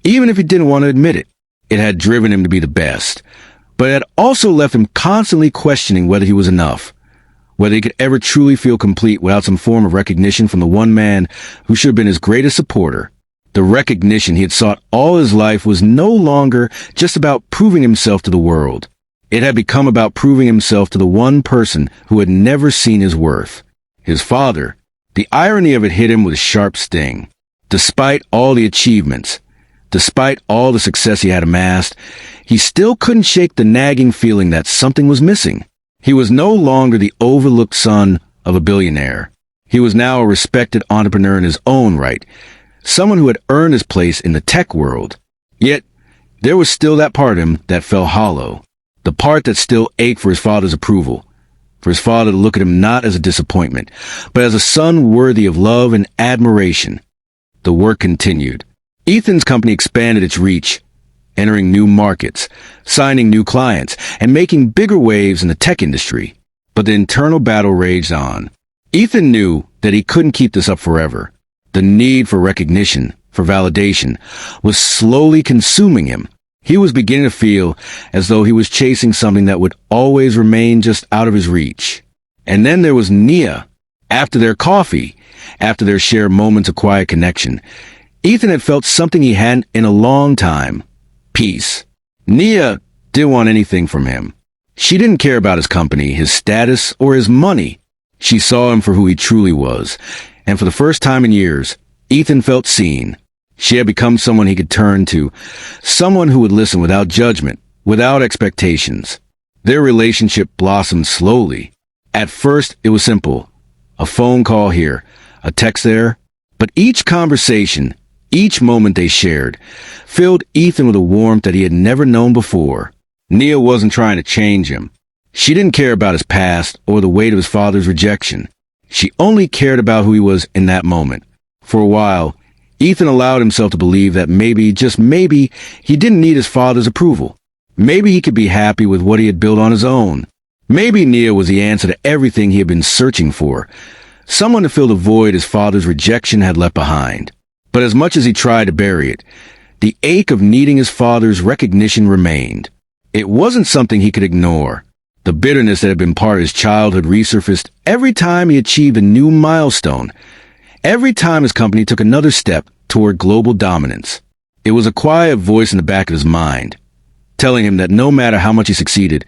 even if he didn't want to admit it. It had driven him to be the best, but it had also left him constantly questioning whether he was enough, whether he could ever truly feel complete without some form of recognition from the one man who should have been his greatest supporter. The recognition he had sought all his life was no longer just about proving himself to the world. It had become about proving himself to the one person who had never seen his worth. His father. The irony of it hit him with a sharp sting. Despite all the achievements, Despite all the success he had amassed, he still couldn't shake the nagging feeling that something was missing. He was no longer the overlooked son of a billionaire. He was now a respected entrepreneur in his own right, someone who had earned his place in the tech world. Yet, there was still that part of him that felt hollow, the part that still ached for his father's approval, for his father to look at him not as a disappointment, but as a son worthy of love and admiration. The work continued. Ethan's company expanded its reach, entering new markets, signing new clients, and making bigger waves in the tech industry. But the internal battle raged on. Ethan knew that he couldn't keep this up forever. The need for recognition, for validation, was slowly consuming him. He was beginning to feel as though he was chasing something that would always remain just out of his reach. And then there was Nia. After their coffee, after their shared moments of quiet connection, Ethan had felt something he hadn't in a long time. Peace. Nia didn't want anything from him. She didn't care about his company, his status, or his money. She saw him for who he truly was. And for the first time in years, Ethan felt seen. She had become someone he could turn to, someone who would listen without judgment, without expectations. Their relationship blossomed slowly. At first, it was simple. A phone call here, a text there. But each conversation, each moment they shared, filled Ethan with a warmth that he had never known before. Nia wasn't trying to change him. She didn't care about his past or the weight of his father's rejection. She only cared about who he was in that moment. For a while, Ethan allowed himself to believe that maybe, just maybe, he didn't need his father's approval. Maybe he could be happy with what he had built on his own. Maybe Nia was the answer to everything he had been searching for. Someone to fill the void his father's rejection had left behind. But as much as he tried to bury it, the ache of needing his father's recognition remained. It wasn't something he could ignore. The bitterness that had been part of his childhood resurfaced every time he achieved a new milestone, every time his company took another step toward global dominance. It was a quiet voice in the back of his mind, telling him that no matter how much he succeeded,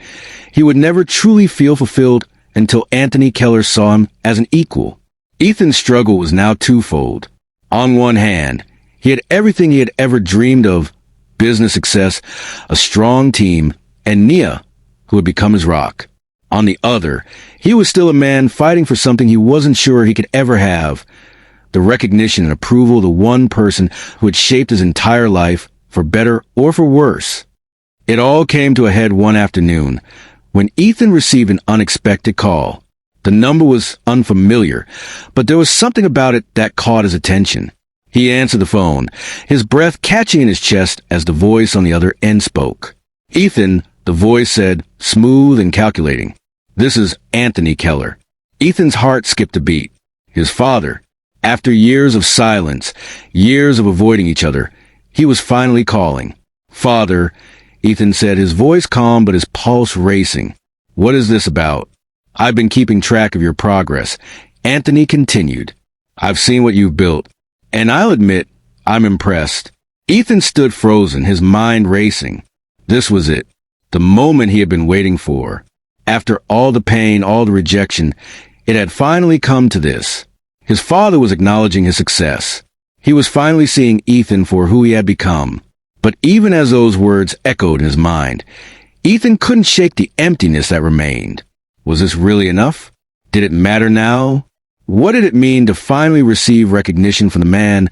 he would never truly feel fulfilled until Anthony Keller saw him as an equal. Ethan's struggle was now twofold. On one hand, he had everything he had ever dreamed of: business success, a strong team, and Nia, who had become his rock. On the other, he was still a man fighting for something he wasn't sure he could ever have: the recognition and approval of the one person who had shaped his entire life, for better or for worse. It all came to a head one afternoon, when Ethan received an unexpected call. The number was unfamiliar, but there was something about it that caught his attention. He answered the phone, his breath catching in his chest as the voice on the other end spoke. "Ethan," the voice said, smooth and calculating. "This is Anthony Keller." Ethan's heart skipped a beat. His father. After years of silence, years of avoiding each other, he was finally calling. "Father," Ethan said, his voice calm but his pulse racing. "What is this about?" "I've been keeping track of your progress," Anthony continued. "I've seen what you've built, and I'll admit, I'm impressed." Ethan stood frozen, his mind racing. This was it, the moment he had been waiting for. After all the pain, all the rejection, it had finally come to this. His father was acknowledging his success. He was finally seeing Ethan for who he had become. But even as those words echoed in his mind, Ethan couldn't shake the emptiness that remained. Was this really enough? Did it matter now? What did it mean to finally receive recognition from the man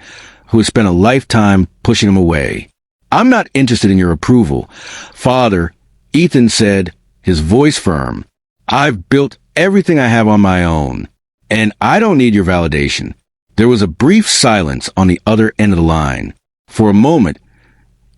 who had spent a lifetime pushing him away? "I'm not interested in your approval, Father," Ethan said, his voice firm. "I've built everything I have on my own, and I don't need your validation." There was a brief silence on the other end of the line. For a moment,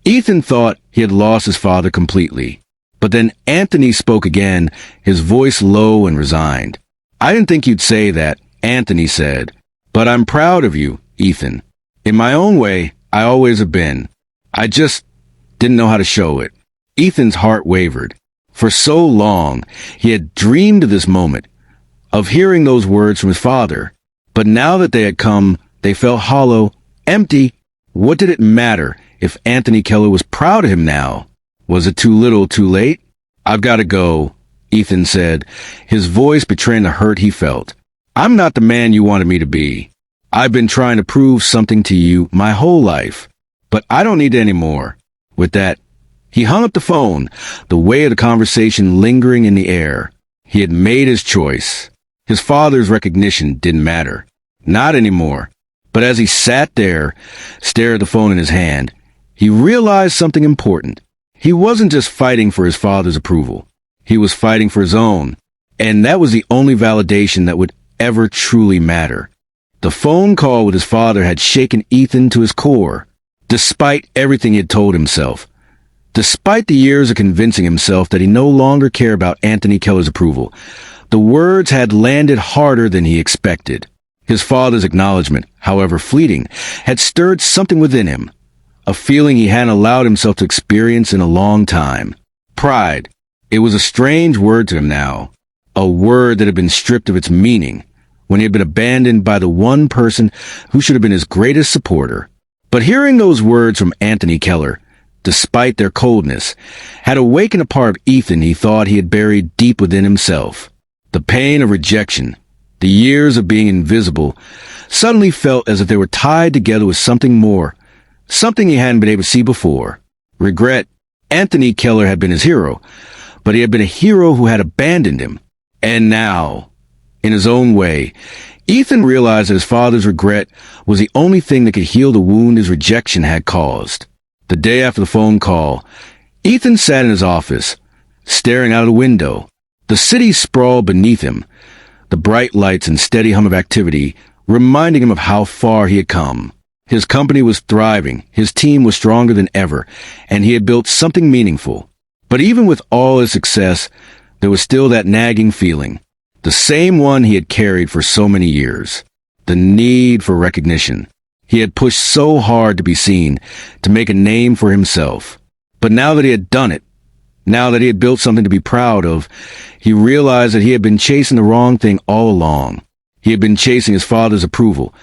Ethan thought he had lost his father completely. But then Anthony spoke again, his voice low and resigned. "I didn't think you'd say that," Anthony said. "But I'm proud of you, Ethan. In my own way, I always have been. I just didn't know how to show it." Ethan's heart wavered. For so long, he had dreamed of this moment, of hearing those words from his father. But now that they had come, they felt hollow, empty. What did it matter if Anthony Keller was proud of him now? Was it too little, too late? "I've got to go," Ethan said, his voice betraying the hurt he felt. "I'm not the man you wanted me to be. I've been trying to prove something to you my whole life." but I don't need it anymore." With that, he hung up the phone, the weight of the conversation lingering in the air. He had made his choice. His father's recognition didn't matter. Not anymore. But as he sat there, stared at the phone in his hand, he realized something important. He wasn't just fighting for his father's approval. He was fighting for his own. And that was the only validation that would ever truly matter. The phone call with his father had shaken Ethan to his core, despite everything he had told himself. Despite the years of convincing himself that he no longer cared about Anthony Keller's approval, the words had landed harder than he expected. His father's acknowledgement, however fleeting, had stirred something within him, a feeling he hadn't allowed himself to experience in a long time. Pride. It was a strange word to him now, a word that had been stripped of its meaning when he had been abandoned by the one person who should have been his greatest supporter. But hearing those words from Anthony Keller, despite their coldness, had awakened a part of Ethan he thought he had buried deep within himself. The pain of rejection, the years of being invisible, suddenly felt as if they were tied together with something more, something he hadn't been able to see before. Regret. Anthony Keller had been his hero, but he had been a hero who had abandoned him. And now, in his own way, Ethan realized that his father's regret was the only thing that could heal the wound his rejection had caused. The day after the phone call, Ethan sat in his office, staring out of the window. The city sprawled beneath him, the bright lights and steady hum of activity reminding him of how far he had come. His company was thriving, his team was stronger than ever, and he had built something meaningful. But even with all his success, there was still that nagging feeling, the same one he had carried for so many years, the need for recognition. He had pushed so hard to be seen, to make a name for himself. But now that he had done it, now that he had built something to be proud of, he realized that he had been chasing the wrong thing all along. He had been chasing his father's approval,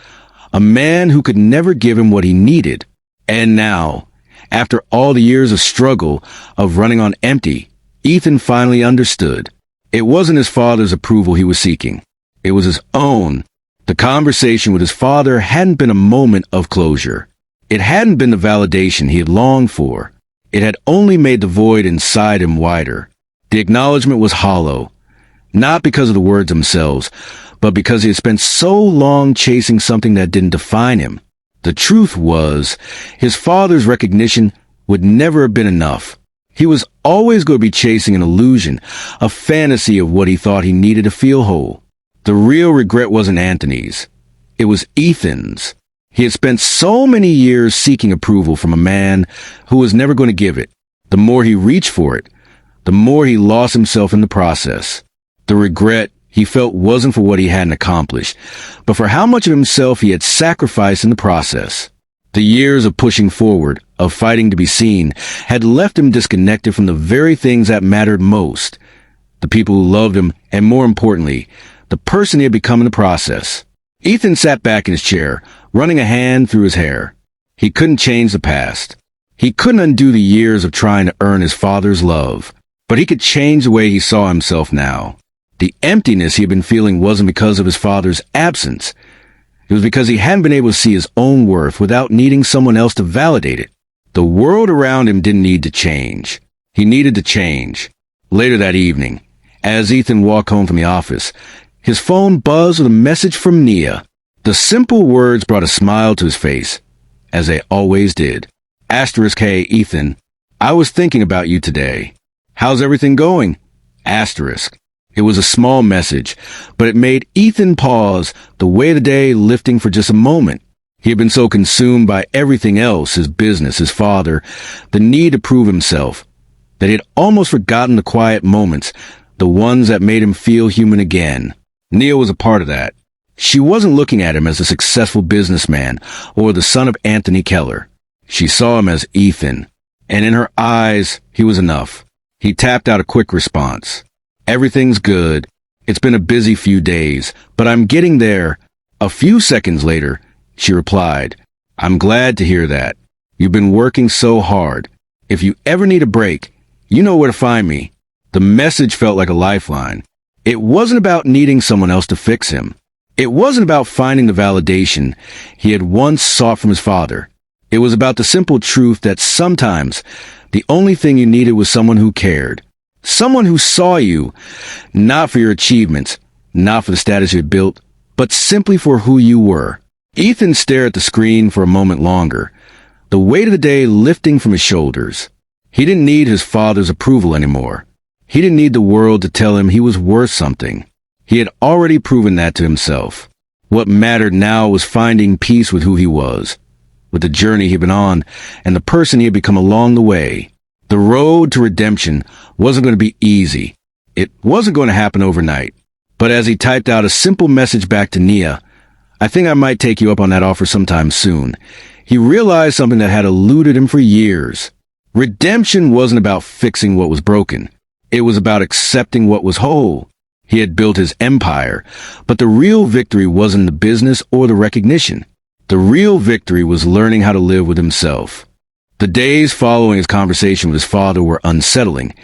a man who could never give him what he needed. And now, after all the years of struggle, of running on empty, Ethan finally understood. It wasn't his father's approval he was seeking. It was his own. The conversation with his father hadn't been a moment of closure. It hadn't been the validation he had longed for. It had only made the void inside him wider. The acknowledgement was hollow, not because of the words themselves, but because he had spent so long chasing something that didn't define him. The truth was, his father's recognition would never have been enough. He was always going to be chasing an illusion, a fantasy of what he thought he needed to feel whole. The real regret wasn't Anthony's. It was Ethan's. He had spent so many years seeking approval from a man who was never going to give it. The more he reached for it, the more he lost himself in the process. The regret he felt wasn't for what he hadn't accomplished, but for how much of himself he had sacrificed in the process. The years of pushing forward, of fighting to be seen, had left him disconnected from the very things that mattered most. The people who loved him, and more importantly, the person he had become in the process. Ethan sat back in his chair, running a hand through his hair. He couldn't change the past. He couldn't undo the years of trying to earn his father's love. But he could change the way he saw himself now. The emptiness he had been feeling wasn't because of his father's absence. It was because he hadn't been able to see his own worth without needing someone else to validate it. The world around him didn't need to change. He needed to change. Later that evening, as Ethan walked home from the office, his phone buzzed with a message from Nia. The simple words brought a smile to his face, as they always did. *Hey, Ethan, I was thinking about you today. How's everything going? It was a small message, but it made Ethan pause, the weight of the day lifting for just a moment. He had been so consumed by everything else, his business, his father, the need to prove himself, that he had almost forgotten the quiet moments, the ones that made him feel human again. Nia was a part of that. She wasn't looking at him as a successful businessman or the son of Anthony Keller. She saw him as Ethan, and in her eyes, he was enough. He tapped out a quick response. "Everything's good. It's been a busy few days, but I'm getting there." A few seconds later, she replied, "I'm glad to hear that. You've been working so hard. If you ever need a break, you know where to find me." The message felt like a lifeline. It wasn't about needing someone else to fix him. It wasn't about finding the validation he had once sought from his father. It was about the simple truth that sometimes the only thing you needed was someone who cared. Someone who saw you, not for your achievements, not for the status you had built, but simply for who you were. Ethan stared at the screen for a moment longer, the weight of the day lifting from his shoulders. He didn't need his father's approval anymore. He didn't need the world to tell him he was worth something. He had already proven that to himself. What mattered now was finding peace with who he was, with the journey he'd been on, and the person he had become along the way. The road to redemption wasn't going to be easy. It wasn't going to happen overnight. But as he typed out a simple message back to Nia, "I think I might take you up on that offer sometime soon," he realized something that had eluded him for years. Redemption wasn't about fixing what was broken. It was about accepting what was whole. He had built his empire, but the real victory wasn't the business or the recognition. The real victory was learning how to live with himself. The days following his conversation with his father were unsettling,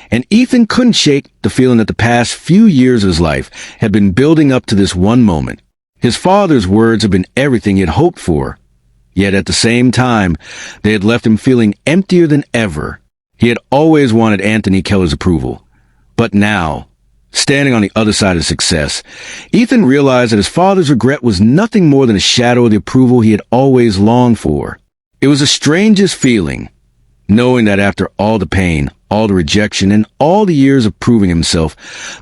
and Ethan couldn't shake the feeling that the past few years of his life had been building up to this one moment. His father's words had been everything he had hoped for, yet at the same time, they had left him feeling emptier than ever. He had always wanted Anthony Keller's approval, but now, standing on the other side of success, Ethan realized that his father's regret was nothing more than a shadow of the approval he had always longed for. It was the strangest feeling, knowing that after all the pain, all the rejection, and all the years of proving himself,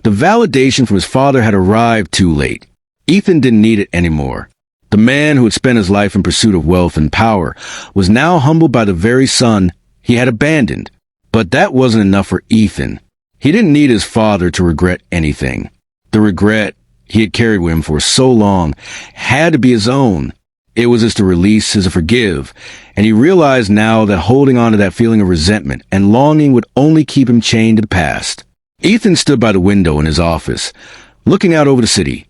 the validation from his father had arrived too late. Ethan didn't need it anymore. The man who had spent his life in pursuit of wealth and power was now humbled by the very son he had abandoned. But that wasn't enough for Ethan. He didn't need his father to regret anything. The regret he had carried with him for so long had to be his own. It was his to release, his to forgive, and he realized now that holding on to that feeling of resentment and longing would only keep him chained to the past. Ethan stood by the window in his office, looking out over the city,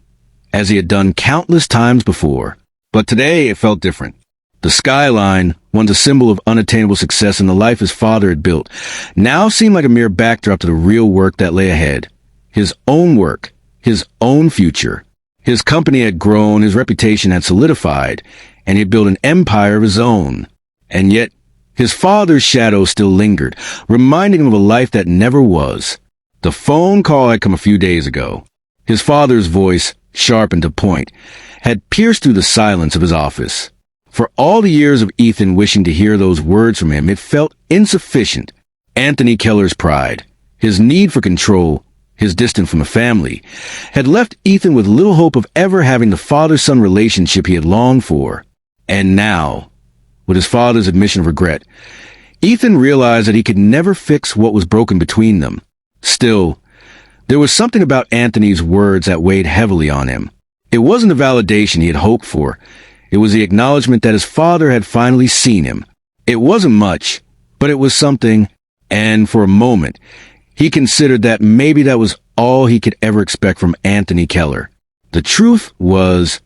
as he had done countless times before. But today it felt different. The skyline, once a symbol of unattainable success in the life his father had built, now seemed like a mere backdrop to the real work that lay ahead. His own work, his own future. His company had grown, his reputation had solidified, and he had built an empire of his own. And yet, his father's shadow still lingered, reminding him of a life that never was. The phone call had come a few days ago. His father's voice, sharp and to point, had pierced through the silence of his office. For all the years of Ethan wishing to hear those words from him, it felt insufficient. Anthony Keller's pride, his need for control, his distance from the family, had left Ethan with little hope of ever having the father-son relationship he had longed for. And now, with his father's admission of regret, Ethan realized that he could never fix what was broken between them. Still, there was something about Anthony's words that weighed heavily on him. It wasn't the validation he had hoped for. It was the acknowledgement that his father had finally seen him. It wasn't much, but it was something, and for a moment, he considered that maybe that was all he could ever expect from Anthony Keller. The truth was,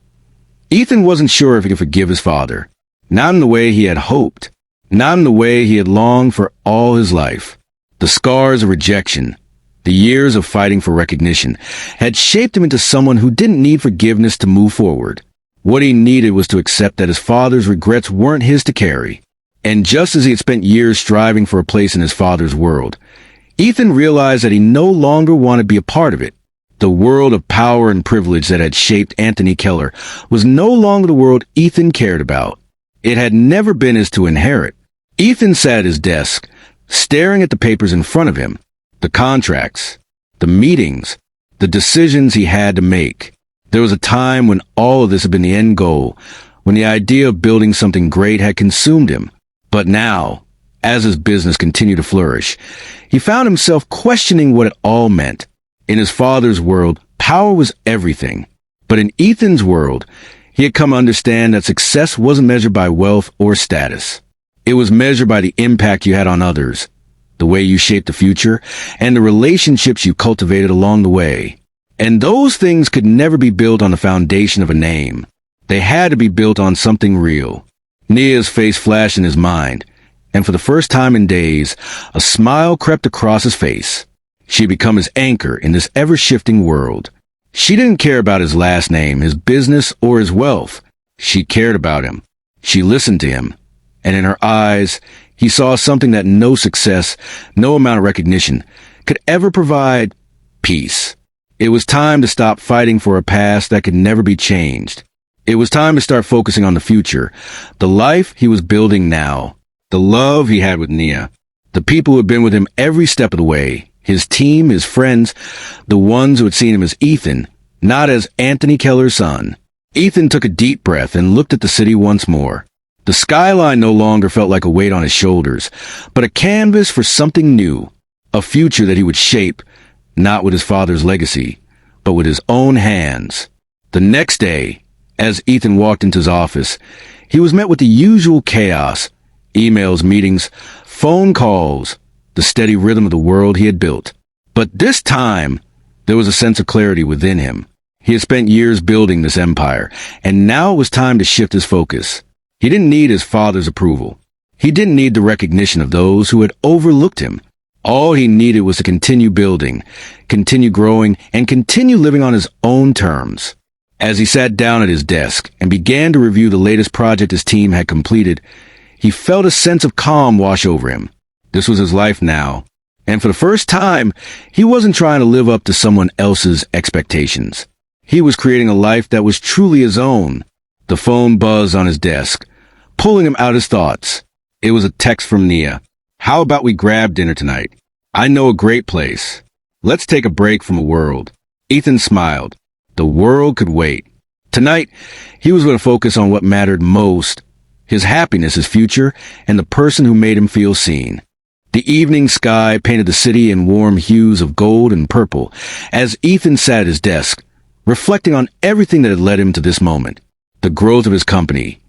Ethan wasn't sure if he could forgive his father. Not in the way he had hoped. Not in the way he had longed for all his life. The scars of rejection, the years of fighting for recognition, had shaped him into someone who didn't need forgiveness to move forward. What he needed was to accept that his father's regrets weren't his to carry. And just as he had spent years striving for a place in his father's world, Ethan realized that he no longer wanted to be a part of it. The world of power and privilege that had shaped Anthony Keller was no longer the world Ethan cared about. It had never been his to inherit. Ethan sat at his desk, staring at the papers in front of him, the contracts, the meetings, the decisions he had to make. There was a time when all of this had been the end goal, when the idea of building something great had consumed him. But now, as his business continued to flourish, he found himself questioning what it all meant. In his father's world, power was everything. But in Ethan's world, he had come to understand that success wasn't measured by wealth or status. It was measured by the impact you had on others, the way you shaped the future, and the relationships you cultivated along the way. And those things could never be built on the foundation of a name. They had to be built on something real. Nia's face flashed in his mind, and for the first time in days, a smile crept across his face. She had become his anchor in this ever-shifting world. She didn't care about his last name, his business, or his wealth. She cared about him. She listened to him. and in her eyes, he saw something that no success, no amount of recognition, could ever provide: peace. It was time to stop fighting for a past that could never be changed. It was time to start focusing on the future, the life he was building now, the love he had with Nia, the people who had been with him every step of the way, his team, his friends, the ones who had seen him as Ethan, not as Anthony Keller's son. Ethan took a deep breath and looked at the city once more. The skyline no longer felt like a weight on his shoulders, but a canvas for something new, a future that he would shape, not with his father's legacy, but with his own hands. The next day, as Ethan walked into his office, he was met with the usual chaos: emails, meetings, phone calls, the steady rhythm of the world he had built. But this time, there was a sense of clarity within him. He had spent years building this empire, and now it was time to shift his focus. He didn't need his father's approval. He didn't need the recognition of those who had overlooked him. All he needed was to continue building, continue growing, and continue living on his own terms. As he sat down at his desk and began to review the latest project his team had completed, he felt a sense of calm wash over him. This was his life now, and for the first time, he wasn't trying to live up to someone else's expectations. He was creating a life that was truly his own. The phone buzzed on his desk, pulling him out of his thoughts. It was a text from Nia. "How about we grab dinner tonight? I know a great place. Let's take a break from the world." Ethan smiled. The world could wait. Tonight, he was going to focus on what mattered most: his happiness, his future, and the person who made him feel seen. The evening sky painted the city in warm hues of gold and purple as Ethan sat at his desk, reflecting on everything that had led him to this moment. The growth of his company,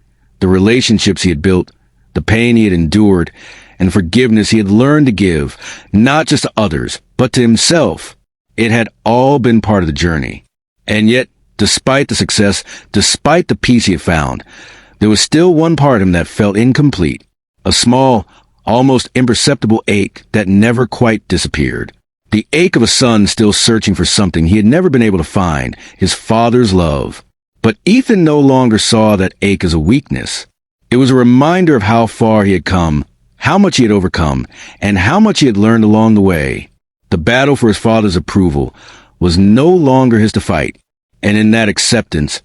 the relationships he had built, the pain he had endured, and forgiveness he had learned to give, not just to others, but to himself. It had all been part of the journey. And yet, despite the success, despite the peace he had found, there was still one part of him that felt incomplete, a small, almost imperceptible ache that never quite disappeared. The ache of a son still searching for something he had never been able to find: his father's love. But Ethan no longer saw that ache as a weakness. It was a reminder of how far he had come, how much he had overcome, and how much he had learned along the way. The battle for his father's approval was no longer his to fight, and in that acceptance,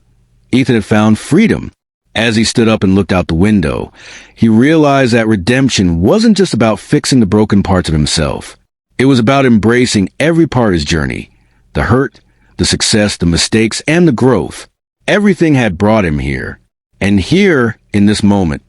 Ethan had found freedom. As he stood up and looked out the window, he realized that redemption wasn't just about fixing the broken parts of himself. It was about embracing every part of his journey: the hurt, the success, the mistakes, and the growth. Everything had brought him here, and here, in this moment,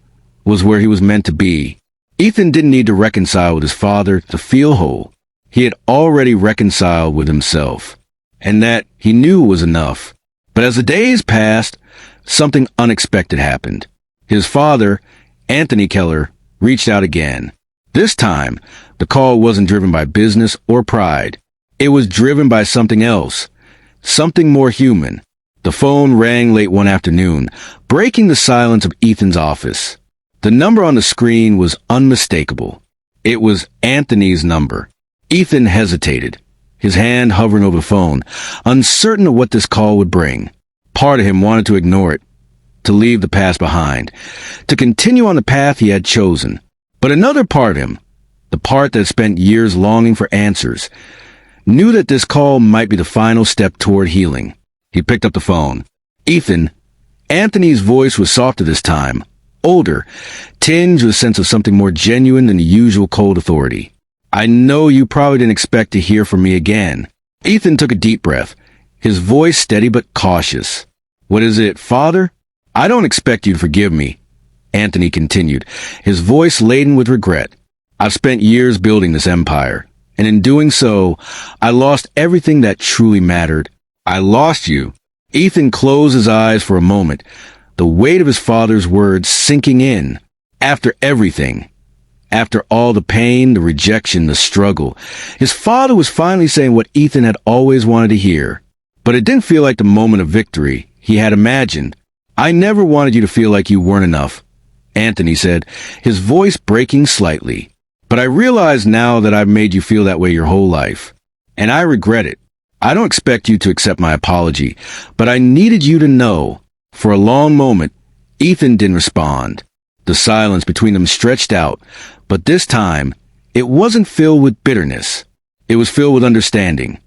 was where he was meant to be. Ethan didn't need to reconcile with his father to feel whole. He had already reconciled with himself, and that, he knew, was enough. But as the days passed, something unexpected happened. His father, Anthony Keller, reached out again. This time, the call wasn't driven by business or pride. It was driven by something else, something more human. The phone rang late one afternoon, breaking the silence of Ethan's office. The number on the screen was unmistakable. It was Anthony's number. Ethan hesitated, his hand hovering over the phone, uncertain of what this call would bring. Part of him wanted to ignore it, to leave the past behind, to continue on the path he had chosen. But another part of him, the part that had spent years longing for answers, knew that this call might be the final step toward healing. He picked up the phone. "Ethan." Anthony's voice was softer this time, older, tinged with a sense of something more genuine than the usual cold authority. "I know you probably didn't expect to hear from me again." Ethan took a deep breath, his voice steady but cautious. "What is it, Father?" "I don't expect you to forgive me," Anthony continued, his voice laden with regret. "I've spent years building this empire, and in doing so, I lost everything that truly mattered. I lost you." Ethan closed his eyes for a moment, the weight of his father's words sinking in. After everything, after all the pain, the rejection, the struggle, his father was finally saying what Ethan had always wanted to hear. But it didn't feel like the moment of victory he had imagined. "I never wanted you to feel like you weren't enough," Anthony said, his voice breaking slightly. "But I realize now that I've made you feel that way your whole life, and I regret it. I don't expect you to accept my apology, but I needed you to know." For a long moment, Ethan didn't respond. The silence between them stretched out, but this time, it wasn't filled with bitterness. It was filled with understanding.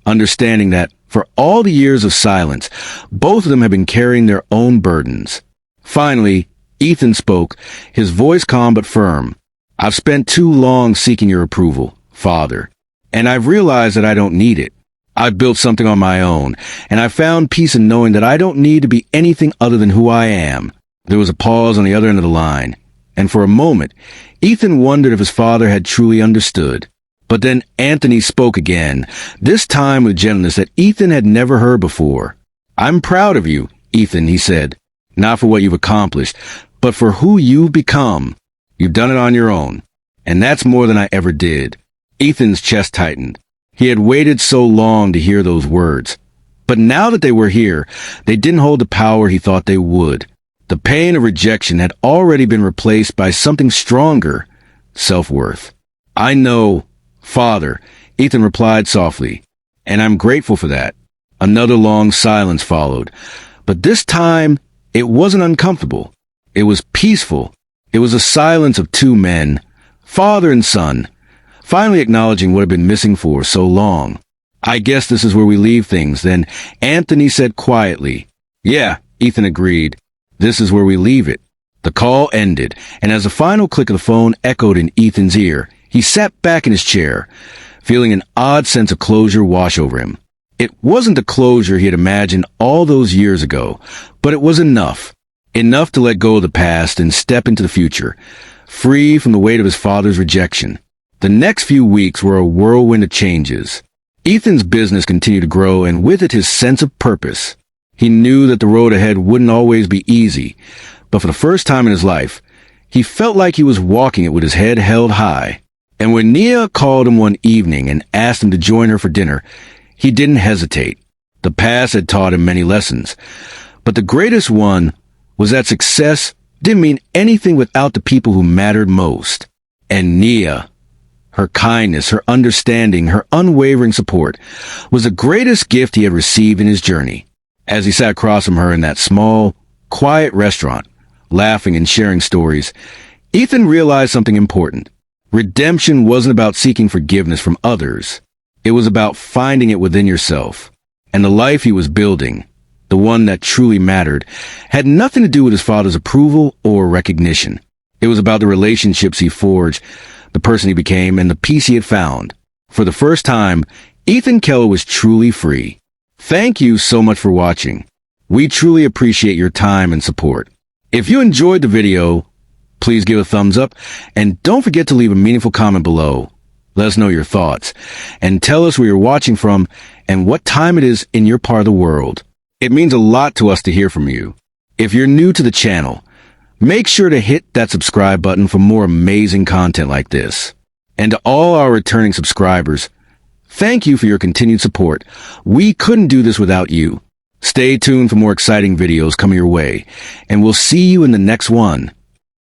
Understanding that, for all the years of silence, both of them had been carrying their own burdens. Finally, Ethan spoke, his voice calm but firm. "I've spent too long seeking your approval, Father, and I've realized that I don't need it. I've built something on my own, and I've found peace in knowing that I don't need to be anything other than who I am." There was a pause on the other end of the line, and for a moment, Ethan wondered if his father had truly understood. But then Anthony spoke again, this time with gentleness that Ethan had never heard before. "I'm proud of you, Ethan," he said. "Not for what you've accomplished, but for who you've become. You've done it on your own, and that's more than I ever did." Ethan's chest tightened. He had waited so long to hear those words. But now that they were here, they didn't hold the power he thought they would. The pain of rejection had already been replaced by something stronger, self-worth. "I know, Father," Ethan replied softly, "and I'm grateful for that." Another long silence followed, but this time it wasn't uncomfortable. It was peaceful. It was a silence of two men, father and son, finally acknowledging what had been missing for so long. "I guess this is where we leave things, then," Anthony said quietly. "Yeah," Ethan agreed. "This is where we leave it." The call ended, and as the final click of the phone echoed in Ethan's ear, he sat back in his chair, feeling an odd sense of closure wash over him. It wasn't the closure he had imagined all those years ago, but it was enough. Enough to let go of the past and step into the future, free from the weight of his father's rejection. The next few weeks were a whirlwind of changes. Ethan's business continued to grow, and with it his sense of purpose. He knew that the road ahead wouldn't always be easy, but for the first time in his life, he felt like he was walking it with his head held high. And when Nia called him one evening and asked him to join her for dinner, he didn't hesitate. The past had taught him many lessons, but the greatest one was that success didn't mean anything without the people who mattered most. And Nia, her kindness, her understanding, her unwavering support, was the greatest gift he had received in his journey. As he sat across from her in that small, quiet restaurant, laughing and sharing stories, Ethan realized something important. Redemption wasn't about seeking forgiveness from others. It was about finding it within yourself. And the life he was building, the one that truly mattered, had nothing to do with his father's approval or recognition. It was about the relationships he forged, the person he became, and the peace he had found. For the first time, Ethan Keller was truly free. Thank you so much for watching. We truly appreciate your time and support. If you enjoyed the video, please give a thumbs up, and don't forget to leave a meaningful comment below. Let us know your thoughts, and tell us where you're watching from and what time it is in your part of the world. It means a lot to us to hear from you. If you're new to the channel, make sure to hit that subscribe button for more amazing content like this. And to all our returning subscribers, thank you for your continued support. We couldn't do this without you. Stay tuned for more exciting videos coming your way, and we'll see you in the next one.